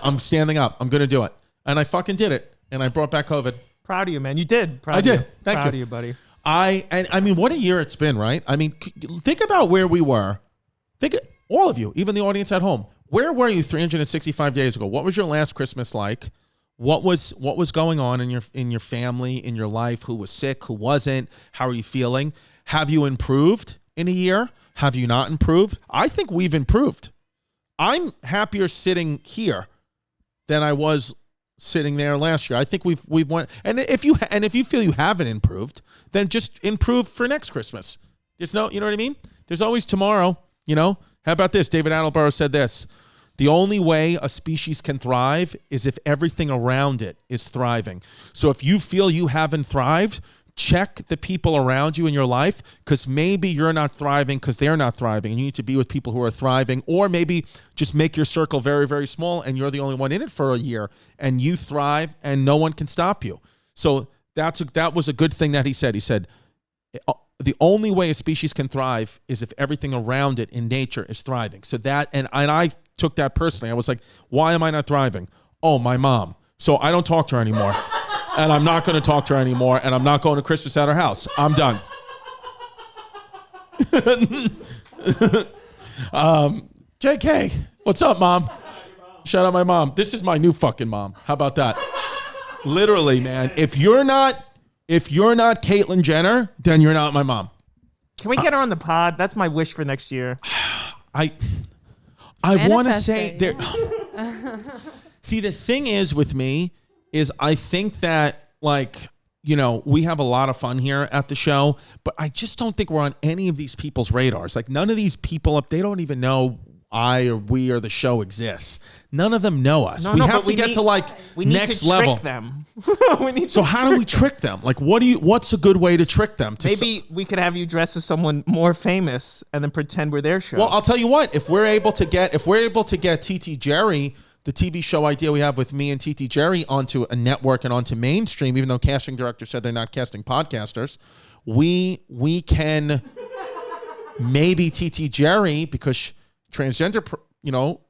I'm standing up. I'm going to do it. And I fucking did it. And I brought back COVID. Proud of you, man. You did. Proud I of did. You. Thank Proud you. of you, buddy. I mean, what a year it's been, right? I mean, think about where we were. Think, all of you, even the audience at home. Where were you 365 days ago? What was your last Christmas like? What was going on in your family, in your life? Who was sick? Who wasn't? How are you feeling? Have you improved in a year? Have you not improved? I think we've improved. I'm happier sitting here than I was sitting there last year. I think we've won. And if you feel you haven't improved, then just improve for next Christmas. There's no, you know what I mean? There's always tomorrow, you know? How about this? David Attenborough said this: the only way a species can thrive is if everything around it is thriving. So if you feel you haven't thrived, check the people around you in your life, because maybe you're not thriving because they're not thriving, and you need to be with people who are thriving. Or maybe just make your circle very, very small and you're the only one in it for a year and you thrive and no one can stop you. So that was a good thing that he said. He said, the only way a species can thrive is if everything around it in nature is thriving. So that, and I took that personally. I was like, why am I not thriving? Oh, my mom. So I don't talk to her anymore. And I'm not going to talk to her anymore. And I'm not going to Christmas at her house. I'm done. JK, what's up, Mom? Shout out my mom. This is my new fucking mom. How about that? Literally, man. If you're not Caitlyn Jenner, then you're not my mom. Can we get her on the pod? That's my wish for next year. I want to say Manifesting. there. See, the thing is with me is I think that, like, you know, we have a lot of fun here at the show, but I just don't think we're on any of these people's radars. Like, none of these people they don't even know I or we or the show exists. None of them know us. We have to get to like next level. Trick them. So how do we trick them? Like, what's a good way to trick them? Maybe we could have you dress as someone more famous and then pretend we're their show. Well, I'll tell you what. If we're able to get TT Jerry, the TV show idea we have with me and TT Jerry, onto a network and onto mainstream, even though casting director said they're not casting podcasters, we can maybe TT Jerry, because transgender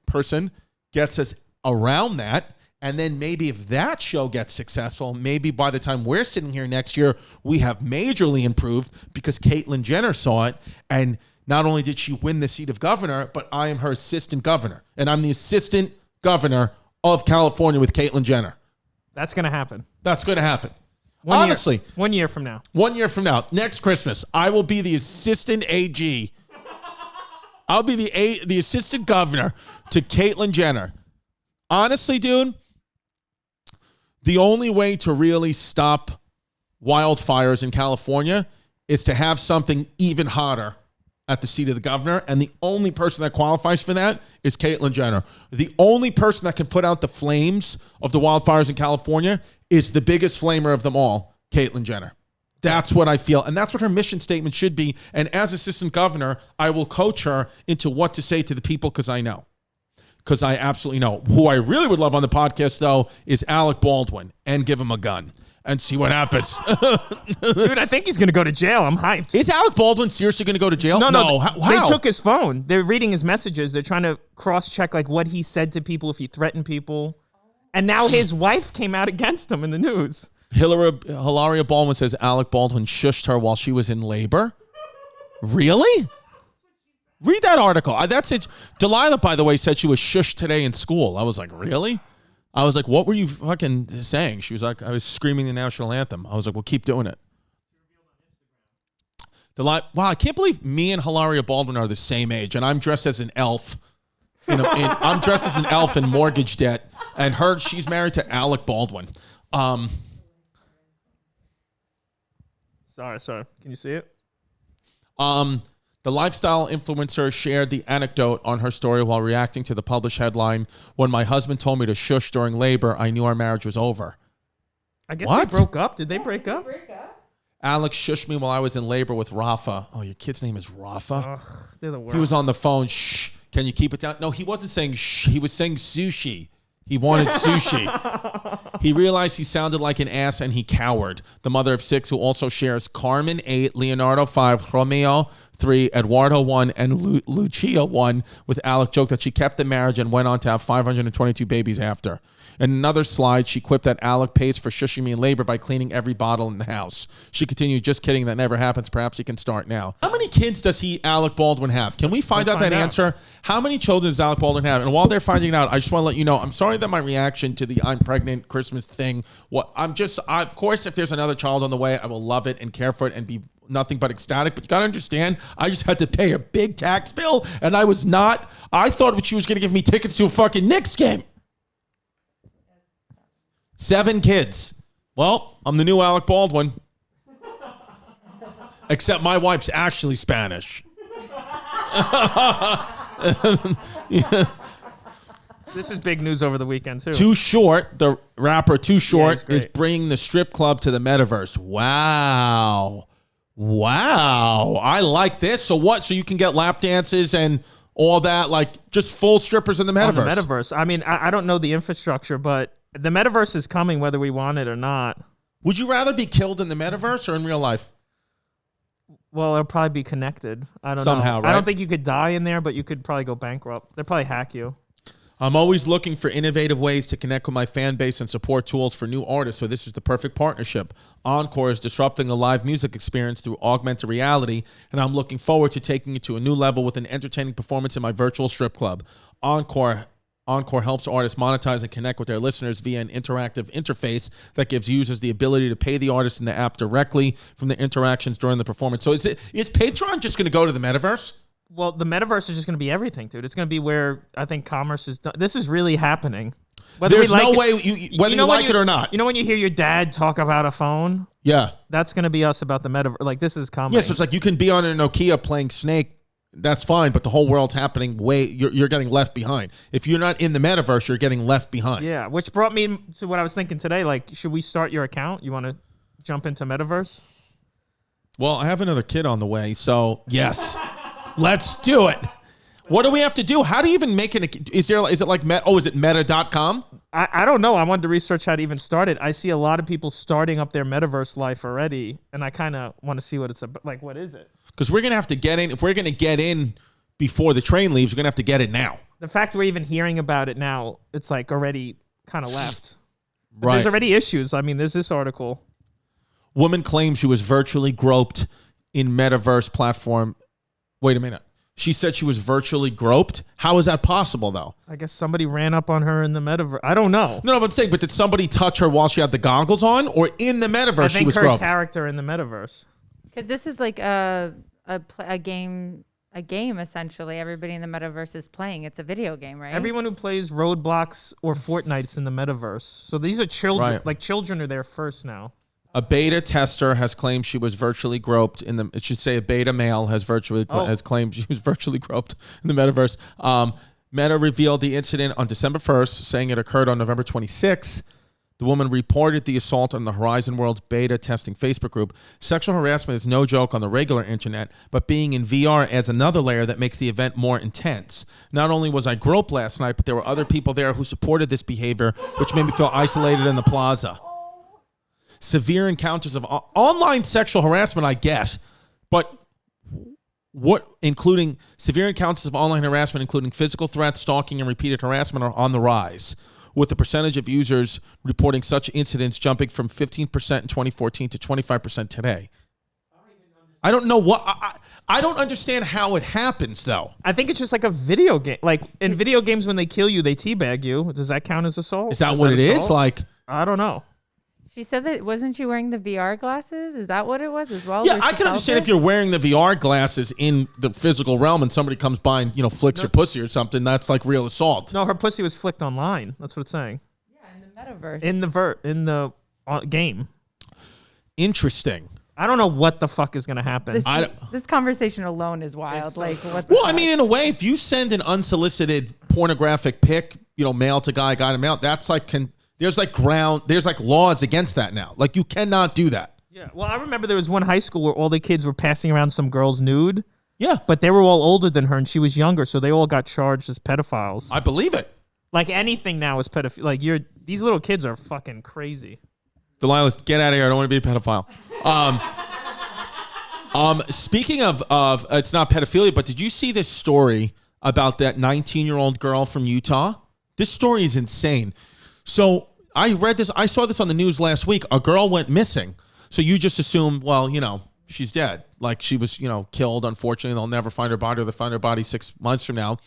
person gets us around that. And then maybe if that show gets successful, maybe by the time we're sitting here next year, we have majorly improved because Caitlyn Jenner saw it. And not only did she win the seat of governor, but I am her assistant governor. And I'm the assistant governor of California with Caitlyn Jenner. That's going to happen. That's going to happen. 1 year from now. 1 year from now, next Christmas, I will be the assistant AG. I'll be the assistant governor to Caitlyn Jenner. Honestly, dude, the only way to really stop wildfires in California is to have something even hotter at the seat of the governor. And the only person that qualifies for that is Caitlyn Jenner. The only person that can put out the flames of the wildfires in California is the biggest flamer of them all, Caitlyn Jenner. That's what I feel. And that's what her mission statement should be. And as assistant governor, I will coach her into what to say to the people, because I know. Because I absolutely know. Who I really would love on the podcast, though, is Alec Baldwin, and give him a gun and see what happens. Dude, I think he's going to go to jail. I'm hyped. Is Alec Baldwin seriously going to go to jail? No. How? They took his phone. They're reading his messages. They're trying to cross-check like what he said to people, if he threatened people. And now his wife came out against him in the news. Hilaria Baldwin says Alec Baldwin shushed her while she was in labor. Really? Read that article. That's it. Delilah, by the way, said she was shushed today in school. I was like, really? I was like, what were you fucking saying? She was like, I was screaming the national anthem. I was like, well, keep doing it. Wow, I can't believe me and Hilaria Baldwin are the same age, and I'm dressed as an elf. I'm dressed as an elf in mortgage debt, and she's married to Alec Baldwin. Sorry. Can you see it? The lifestyle influencer shared the anecdote on her story while reacting to the published headline, "When my husband told me to shush during labor, I knew our marriage was over." I guess What? they broke up. Did they break up? Alex shushed me while I was in labor with Rafa. Oh, your kid's name is Rafa? Ugh, they're the worst. He was on the phone. Shh. Can you keep it down? No, he wasn't saying shh. He was saying sushi. He wanted sushi. He realized he sounded like an ass and he cowered. The mother of 6, who also shares Carmen 8, Leonardo 5, Romeo 3, Eduardo won, and Lucia won, with Alec joked that she kept the marriage and went on to have 522 babies after. In another slide, she quipped that Alec pays for shushing me in labor by cleaning every bottle in the house. She continued, just kidding, that never happens. Perhaps he can start now. How many kids does Alec Baldwin have? Can we find out that answer? How many children does Alec Baldwin have? And while they're finding it out, I just want to let you know, I'm sorry that my reaction to the I'm pregnant Christmas thing, of course, if there's another child on the way, I will love it and care for it and be nothing but ecstatic. But you got to understand, I just had to pay a big tax bill, and I thought she was going to give me tickets to a fucking Knicks game. 7 kids. Well, I'm the new Alec Baldwin. Except my wife's actually Spanish. This is big news over the weekend, too. Too Short, the rapper Too Short, he's is bringing the strip club to the Metaverse. Wow. I like this. So what? So you can get lap dances and all that, like just full strippers in the Metaverse. On the Metaverse. I mean, I don't know the infrastructure, but the Metaverse is coming whether we want it or not. Would you rather be killed in the Metaverse or in real life? Well, it'll probably be connected. I don't know. Somehow, right? I don't think you could die in there, but you could probably go bankrupt. They'll probably hack you. I'm always looking for innovative ways to connect with my fan base and support tools for new artists, so this is the perfect partnership. Encore is disrupting the live music experience through augmented reality, and I'm looking forward to taking it to a new level with an entertaining performance in my virtual strip club. Encore helps artists monetize and connect with their listeners via an interactive interface that gives users the ability to pay the artist in the app directly from the interactions during the performance. So is Patreon just going to go to the Metaverse? Well, the Metaverse is just going to be everything, dude. It's going to be where I think commerce is done. This is really happening. There's no way, whether you like it or not. You know when you hear your dad talk about a phone? Yeah. That's going to be us about the Metaverse. Like, this is coming. Yeah, so it's like you can be on a Nokia playing Snake. That's fine, but the whole world's happening you're getting left behind. If you're not in the Metaverse, you're getting left behind. Yeah, which brought me to what I was thinking today. Like, should we start your account? You want to jump into Metaverse? Well, I have another kid on the way, so yes. Let's do it. What do we have to do? How do you even make it? Is it like Meta? Oh, is it meta.com? I don't know. I wanted to research how to even start it. I see a lot of people starting up their Metaverse life already, and I kind of want to see what it's about. Like, what is it? Because we're going to have to get in. If we're going to get in before the train leaves, we're going to have to get it now. The fact we're even hearing about it now, it's like already kind of left. But Right. There's already issues. I mean, there's this article. Woman claims she was virtually groped in Metaverse platform. Wait a minute. She said she was virtually groped? How is that possible, though? I guess somebody ran up on her in the Metaverse. I don't know. No, but I'm saying, but did somebody touch her while she had the goggles on? Or in the Metaverse she was her groped? character in the Metaverse. Because this is like a game essentially. Everybody in the Metaverse is playing. It's a video game, right? Everyone who plays Roadblocks or Fortnite's in the Metaverse. So these are children. Right. Like, children are there first now. A beta tester has claimed she was virtually groped in the. It should say a beta male has claimed she was virtually groped in the Metaverse. Meta revealed the incident on December 1st, saying it occurred on November 26th. The woman reported the assault on the Horizon World's beta testing Facebook group. Sexual harassment is no joke on the regular internet, but being in VR adds another layer that makes the event more intense. Not only was I groped last night, but there were other people there who supported this behavior, which made me feel isolated in the plaza. Severe encounters of online sexual harassment, I guess, but including severe encounters of online harassment, including physical threats, stalking, and repeated harassment, are on the rise, with the percentage of users reporting such incidents jumping from 15% in 2014 to 25% today. I don't know I don't understand how it happens, though. I think it's just like a video game. Like, in video games, when they kill you, they teabag you. Does that count as assault? Is that what it is? Like, I don't know. She said that, wasn't she wearing the VR glasses? Is that what it was as well? Yeah, I can understand if you're wearing the VR glasses in the physical realm and somebody comes by and, flicks your pussy or something. That's like real assault. No, her pussy was flicked online. That's what it's saying. Yeah, in the Metaverse. In the game. Interesting. I don't know what the fuck is going to happen. This conversation alone is wild. Like, what? Well, I mean, in a way, if you send an unsolicited pornographic pic, male to guy to male, that's like there's like laws against that now. Like, you cannot do that. Yeah. Well, I remember there was one high school where all the kids were passing around some girl's nude. Yeah. But they were all older than her and she was younger, so they all got charged as pedophiles. I believe it. Like, anything now is pedophile. Like, these little kids are fucking crazy. Delilah, get out of here. I don't want to be a pedophile. Speaking of it's not pedophilia, but did you see this story about that 19-year-old girl from Utah? This story is insane. So I saw this on the news last week. A girl went missing. So you just assume, well, she's dead. Like she was, killed. Unfortunately, they'll never find her body, or they'll find her body 6 months from now.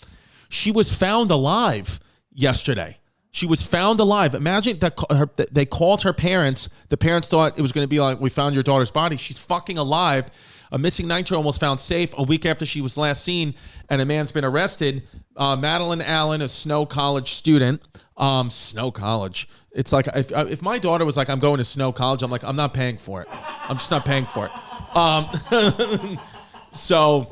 She was found alive yesterday. She was found alive. Imagine that they called her parents. The parents thought it was going to be like, we found your daughter's body. She's fucking alive. A missing 19-year-old was found safe a week after she was last seen, and a man's been arrested. Madeline Allen, a Snow College student. Snow College. It's like, if my daughter was like, I'm going to Snow College, I'm like, I'm not paying for it. I'm just not paying for it. So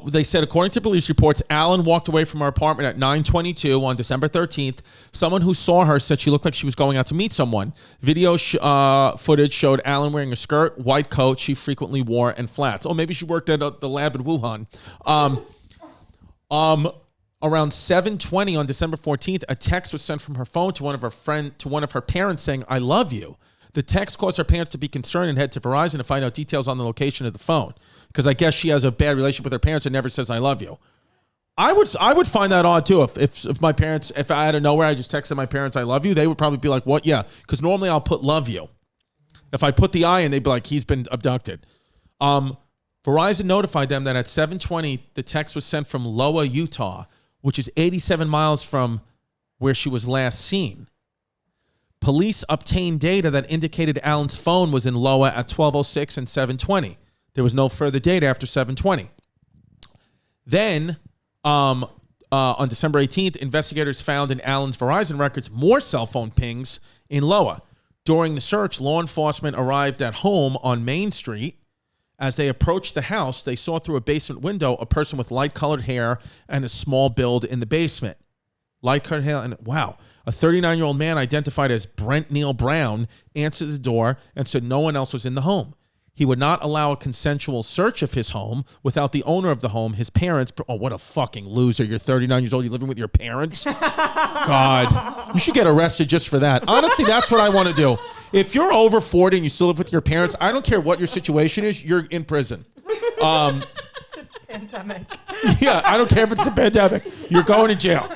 they said, according to police reports, Allen walked away from her apartment at 9:22 on December 13th. Someone who saw her said she looked like she was going out to meet someone. Video footage showed Allen wearing a skirt, white coat she frequently wore, and flats. Oh, maybe she worked at the lab in Wuhan. Around 7:20 on December 14th, a text was sent from her phone to one of her parents saying, "I love you." The text caused her parents to be concerned and head to Verizon to find out details on the location of the phone, because I guess she has a bad relationship with her parents and never says "I love you." I would find that odd too. If my parents, if out of nowhere I just texted my parents "I love you," they would probably be like, "What?" Yeah, because normally I'll put "love you." If I put the I in, they'd be like, "He's been abducted." Verizon notified them that at 7:20 the text was sent from Loa, Utah, which is 87 miles from where she was last seen. Police obtained data that indicated Allen's phone was in Loa at 12:06 and 7:20. There was no further data after 7:20. Then, on December 18th, investigators found in Allen's Verizon records more cell phone pings in Loa. During the search, law enforcement arrived at home on Main Street. As they approached the house, they saw through a basement window a person with light-colored hair and a small build in the basement. Light-colored hair, and wow. A 39-year-old man identified as Brent Neil Brown answered the door and said no one else was in the home. He would not allow a consensual search of his home without the owner of the home, his parents. Oh, what a fucking loser. You're 39 years old. You're living with your parents? God. You should get arrested just for that. Honestly, that's what I want to do. If you're over 40 and you still live with your parents, I don't care what your situation is, you're in prison. It's a pandemic. Yeah, I don't care if it's a pandemic. You're going to jail.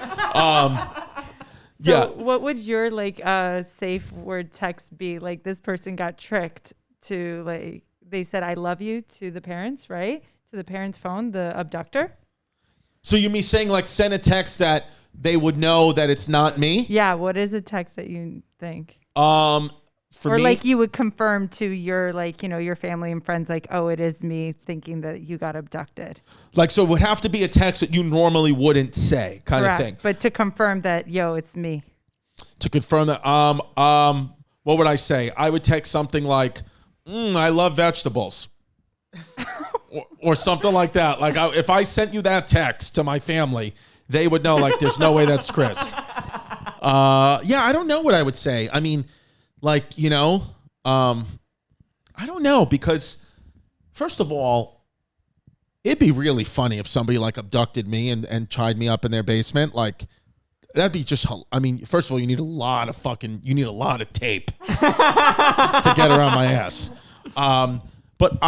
So what would your safe word text be? Like, this person got tricked to, they said "I love you" to the parents, right? To the parents' phone, the abductor. So you mean saying send a text that they would know that it's not me? Yeah. What is a text that you think? For me, you would confirm to your your family and friends, oh, it is me, thinking that you got abducted. So it would have to be a text that you normally wouldn't say, kind of thing. But to confirm that, it's me. To confirm that, what would I say? I would text something like, "I love vegetables," or something like that. If I sent you that text to my family, they would know. There's no way that's Chris. I don't know what I would say. I mean, I don't know, because first of all, it'd be really funny if somebody abducted me and tied me up in their basement. That'd be just, first of all, you need a lot of tape to get around my ass. But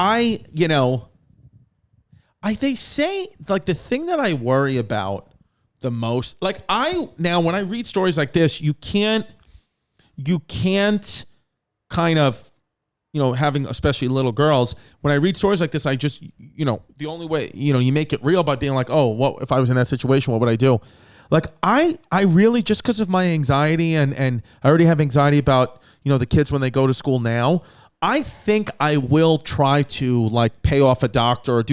they say, the thing that I worry about the most, when I read stories like this, you can't kind of, having especially little girls, when I read stories like this, I just, the only way, you make it real by being like, oh, what if I was in that situation, what would I do? I really, just because of my anxiety and I already have anxiety about, the kids when they go to school now, I think I will try to pay off a doctor or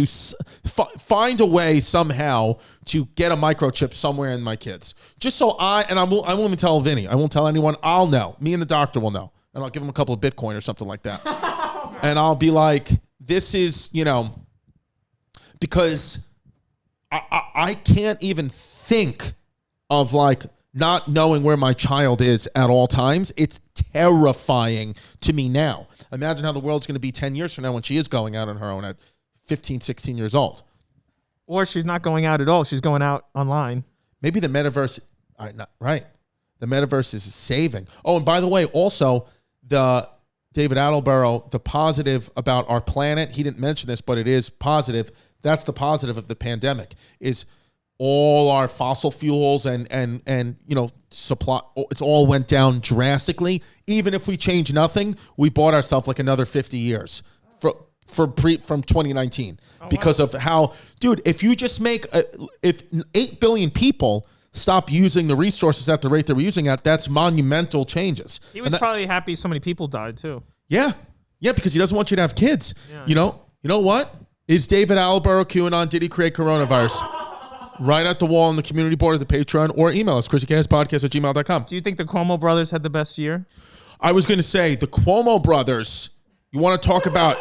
find a way somehow to get a microchip somewhere in my kids. Just so I won't even tell Vinny. I won't tell anyone. I'll know. Me and the doctor will know. And I'll give him a couple of Bitcoin or something like that. And I'll be like, this is, because I can't even think of not knowing where my child is at all times. It's terrifying to me now. Imagine how the world's going to be 10 years from now when she is going out on her own at 15, 16 years old. Or she's not going out at all. She's going out online. Maybe the metaverse, right. The metaverse is saving. Oh, and by the way, also, David Attenborough, the positive about our planet, he didn't mention this, but it is positive. That's the positive of the pandemic, is all our fossil fuels and supply, it's all went down drastically. Even if we change nothing, we bought ourselves like another 50 years from 2019 because of how, dude, if you just if 8 billion people stop using the resources at the rate they were using at, that's monumental changes. He was probably happy so many people died too. Yeah, because he doesn't want you to have kids. Yeah. You know what? Is David Attenborough QAnon? Did he create coronavirus? Right at the wall on the community board of the Patreon, or email us, chrissycastpodcast@gmail.com. Do you think the Cuomo brothers had the best year? I was going to say, the Cuomo brothers, you want to talk about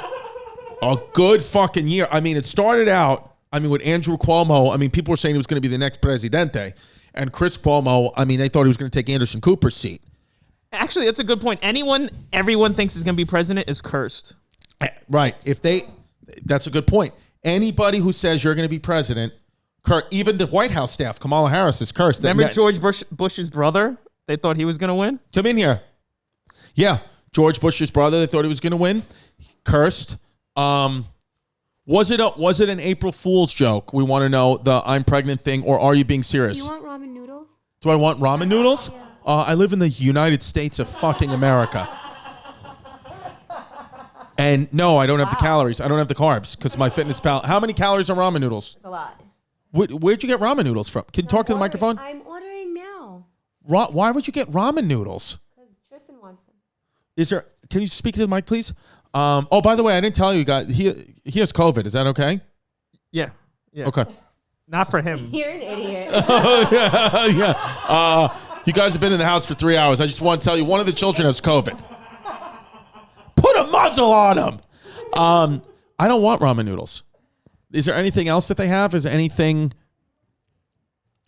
a good fucking year. I mean, it started out, with Andrew Cuomo, people were saying he was going to be the next presidente. And Chris Cuomo, they thought he was going to take Anderson Cooper's seat. Actually, that's a good point. Everyone thinks is going to be president is cursed. Right. That's a good point. Anybody who says you're going to be president, even the White House staff, Kamala Harris, is cursed. Remember George Bush's brother? They thought he was going to win? Come in here. Yeah. George Bush's brother, they thought he was going to win. Cursed. Was it an April Fool's joke? We want to know the I'm pregnant thing, or are you being serious? Do you want ramen noodles? Do I want ramen noodles? Yeah. I live in the United States of fucking America. And no, I don't have the calories. I don't have the carbs because my FitnessPal. How many calories are ramen noodles? It's a lot. Where'd you get ramen noodles from? Can you talk to the microphone? I'm ordering now. Why would you get ramen noodles? Because Tristan wants them. Can you speak to the mic, please? By the way, I didn't tell you guys, he has COVID. Is that okay? Yeah. Okay. Not for him. You're an idiot. Yeah. You guys have been in the house for 3 hours. I just want to tell you, one of the children has COVID. Put a muzzle on him. I don't want ramen noodles. Is there anything else that they have? Is there anything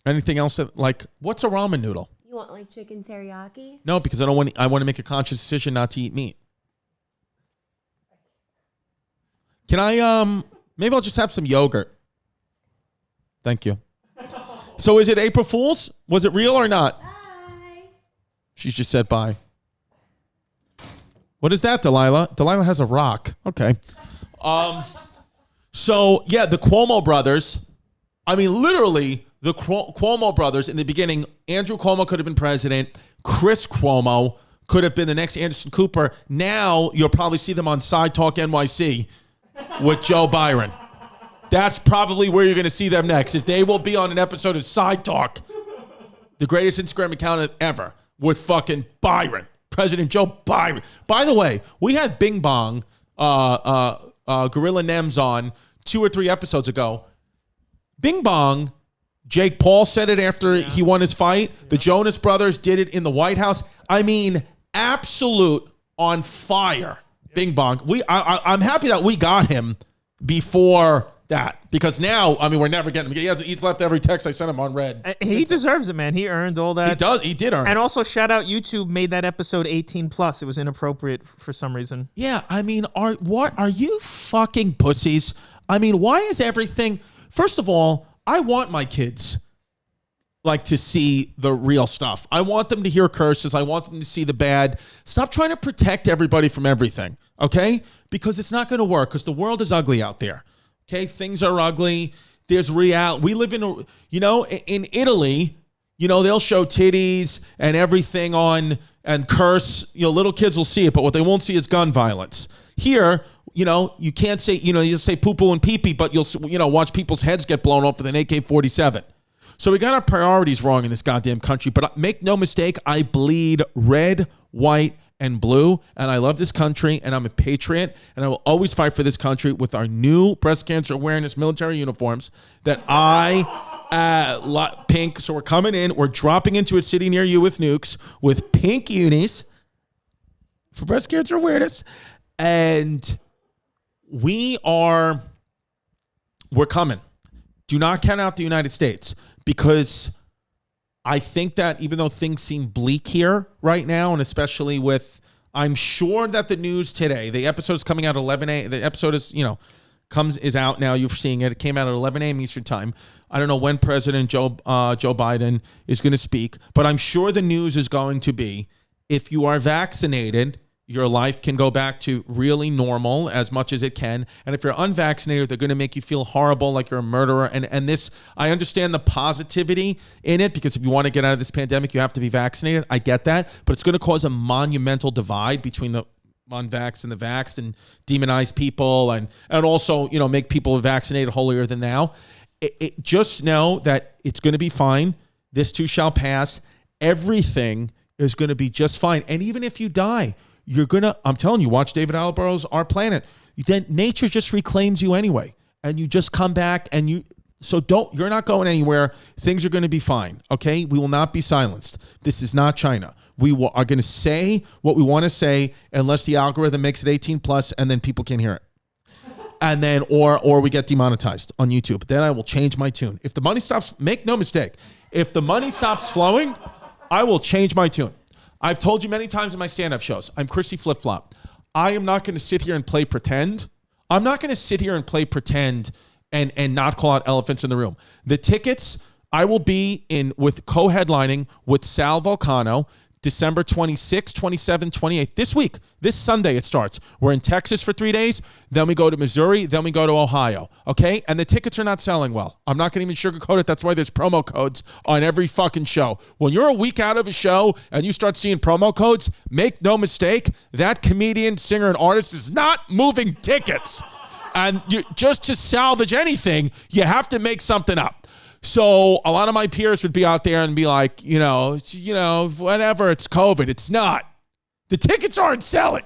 else that, like, what's a ramen noodle? You want like chicken teriyaki? No, because I want to make a conscious decision not to eat meat. Can I, maybe I'll just have some yogurt. Thank you. So is it April Fool's? Was it real or not? Bye. She just said bye. What is that, Delilah? Delilah has a rock. Okay. So, yeah, the Cuomo brothers, literally, the Cuomo brothers, in the beginning, Andrew Cuomo could have been president. Chris Cuomo could have been the next Anderson Cooper. Now, you'll probably see them on Side Talk NYC with Joe Byron. That's probably where you're going to see them next, is they will be on an episode of Side Talk, the greatest Instagram account ever, with fucking Byron, President Joe Byron. By the way, we had Bing Bong, Gorilla Nems on 2 or 3 episodes ago. Bing Bong, Jake Paul said it after he won his fight. The Jonas Brothers did it in the White House. Absolute on fire. Bing Bong. I'm happy that we got him before that, because now, we're never getting him. He's left every text I sent him on red. He deserves it, man. He earned all that. He did earn it. And also, shout out, YouTube made that episode 18 plus. It was inappropriate for some reason. Yeah, what are you fucking pussies? Why is everything? First of all, I want my kids to see the real stuff. I want them to hear curses. I want them to see the bad. Stop trying to protect everybody from everything, okay? Because it's not going to work, because the world is ugly out there. Okay, things are ugly. There's reality. We live in Italy, they'll show titties and everything on and curse. Little kids will see it, but what they won't see is gun violence. Here, you can't say, you'll say poo-poo and pee-pee, but you'll, watch people's heads get blown off with an AK-47. So we got our priorities wrong in this goddamn country, but make no mistake, I bleed red, white, and blue, and I love this country, and I'm a patriot, and I will always fight for this country with our new breast cancer awareness military uniforms that pink. So we're coming in, we're dropping into a city near you with nukes with pink unis for breast cancer awareness, and we're coming. Do not count out the United States, because I think that even though things seem bleak here right now, and especially with, I'm sure that the news today, the episode is coming out at 11 a.m. The episode is, is out now. You're seeing it. It came out at 11 a.m. Eastern time. I don't know when President Joe Biden is going to speak, but I'm sure the news is going to be, if you are vaccinated, your life can go back to really normal as much as it can. And if you're unvaccinated, they're going to make you feel horrible, like you're a murderer. And this, I understand the positivity in it, because if you want to get out of this pandemic, you have to be vaccinated. I get that. But it's going to cause a monumental divide between the unvaxxed and the vaxxed, and demonize people, and also, make people vaccinated holier than thou. Just know that it's going to be fine. This too shall pass. Everything is going to be just fine. And even if you die, I'm telling you, watch David Attenborough's Our Planet. Then nature just reclaims you anyway. And you just come back, and you're not going anywhere. Things are going to be fine. Okay. We will not be silenced. This is not China. We are going to say what we want to say, unless the algorithm makes it 18 plus, and then people can't hear it. And then, or we get demonetized on YouTube. Then I will change my tune. If the money stops, make no mistake. If the money stops flowing, I will change my tune. I've told you many times in my stand-up shows, I'm Chrissy Flip Flop. I am not going to sit here and play pretend. I'm not going to sit here and play pretend and not call out elephants in the room. The tickets, I will be with co-headlining with Sal Vulcano, December 26th, 27th, 28th. This week, this Sunday it starts. We're in Texas for 3 days. Then we go to Missouri. Then we go to Ohio. Okay? And the tickets are not selling well. I'm not going to even sugarcoat it. That's why there's promo codes on every fucking show. When you're a week out of a show and you start seeing promo codes, make no mistake, that comedian, singer, and artist is not moving tickets. And just to salvage anything, you have to make something up. So a lot of my peers would be out there and be like, whatever, it's COVID. It's not. The tickets aren't selling.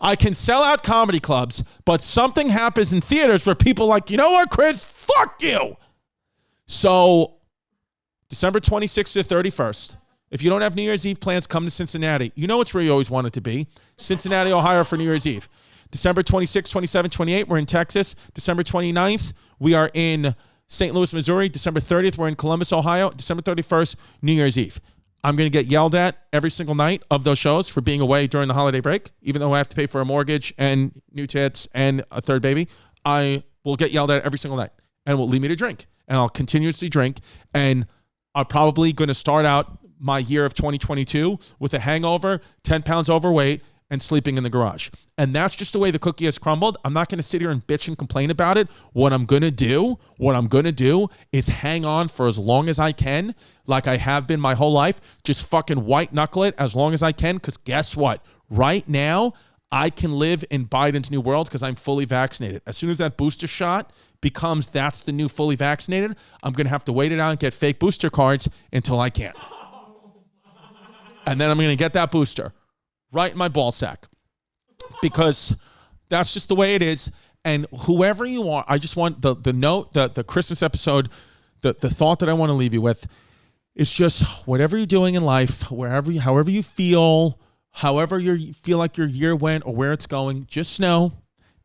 I can sell out comedy clubs, but something happens in theaters where people are like, you know what, Chris? Fuck you. So December 26th to 31st. If you don't have New Year's Eve plans, come to Cincinnati. You know it's where you always wanted to be. Cincinnati, Ohio for New Year's Eve. December 26th, 27th, 28th, we're in Texas. December 29th, we are in St. Louis, Missouri. December 30th, we're in Columbus, Ohio. December 31st, New Year's Eve. I'm going to get yelled at every single night of those shows for being away during the holiday break, even though I have to pay for a mortgage and new tits and a third baby. I will get yelled at every single night, and it will lead me to drink. And I'll continuously drink, and I'm probably going to start out my year of 2022 with a hangover, 10 pounds overweight, and sleeping in the garage. And that's just the way the cookie has crumbled. I'm not going to sit here and bitch and complain about it. What I'm going to do is hang on for as long as I can, like I have been my whole life. Just fucking white knuckle it as long as I can, because guess what? Right now, I can live in Biden's new world because I'm fully vaccinated. As soon as that booster shot becomes that's the new fully vaccinated, I'm going to have to wait it out and get fake booster cards until I can't. And then I'm going to get that booster right in my ball sack, because that's just the way it is. And whoever you are, I just want the note, the Christmas episode, the thought that I want to leave you with is just whatever you're doing in life, however you feel, however you feel like your year went or where it's going, just know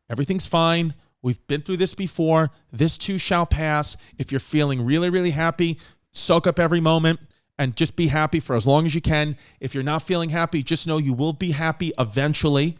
everything's fine. We've been through this before. This too shall pass. If you're feeling really, really happy, soak up every moment and just be happy for as long as you can. If you're not feeling happy, just know you will be happy eventually.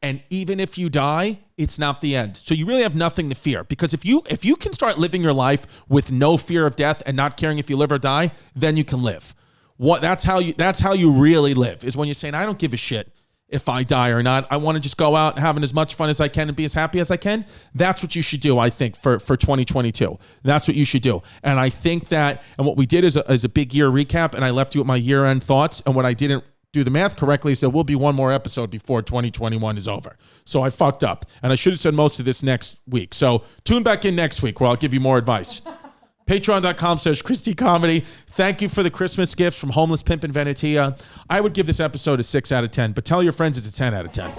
And even if you die, it's not the end. So you really have nothing to fear, because if you can start living your life with no fear of death and not caring if you live or die, then you can live. That's how you really live, is when you're saying, I don't give a shit if I die or not. I want to just go out and having as much fun as I can and be as happy as I can. That's what you should do, I think, for 2022. That's what you should do. And I think that, and what we did is a big year recap, and I left you with my year-end thoughts. And what I didn't do the math correctly is there will be one more episode before 2021 is over. So I fucked up. And I should have said most of this next week. So tune back in next week where I'll give you more advice. Patreon.com/Christy Comedy. Thank you for the Christmas gifts from Homeless Pimp and Venetia. I would give this episode a 6 out of 10, but tell your friends it's a 10 out of 10.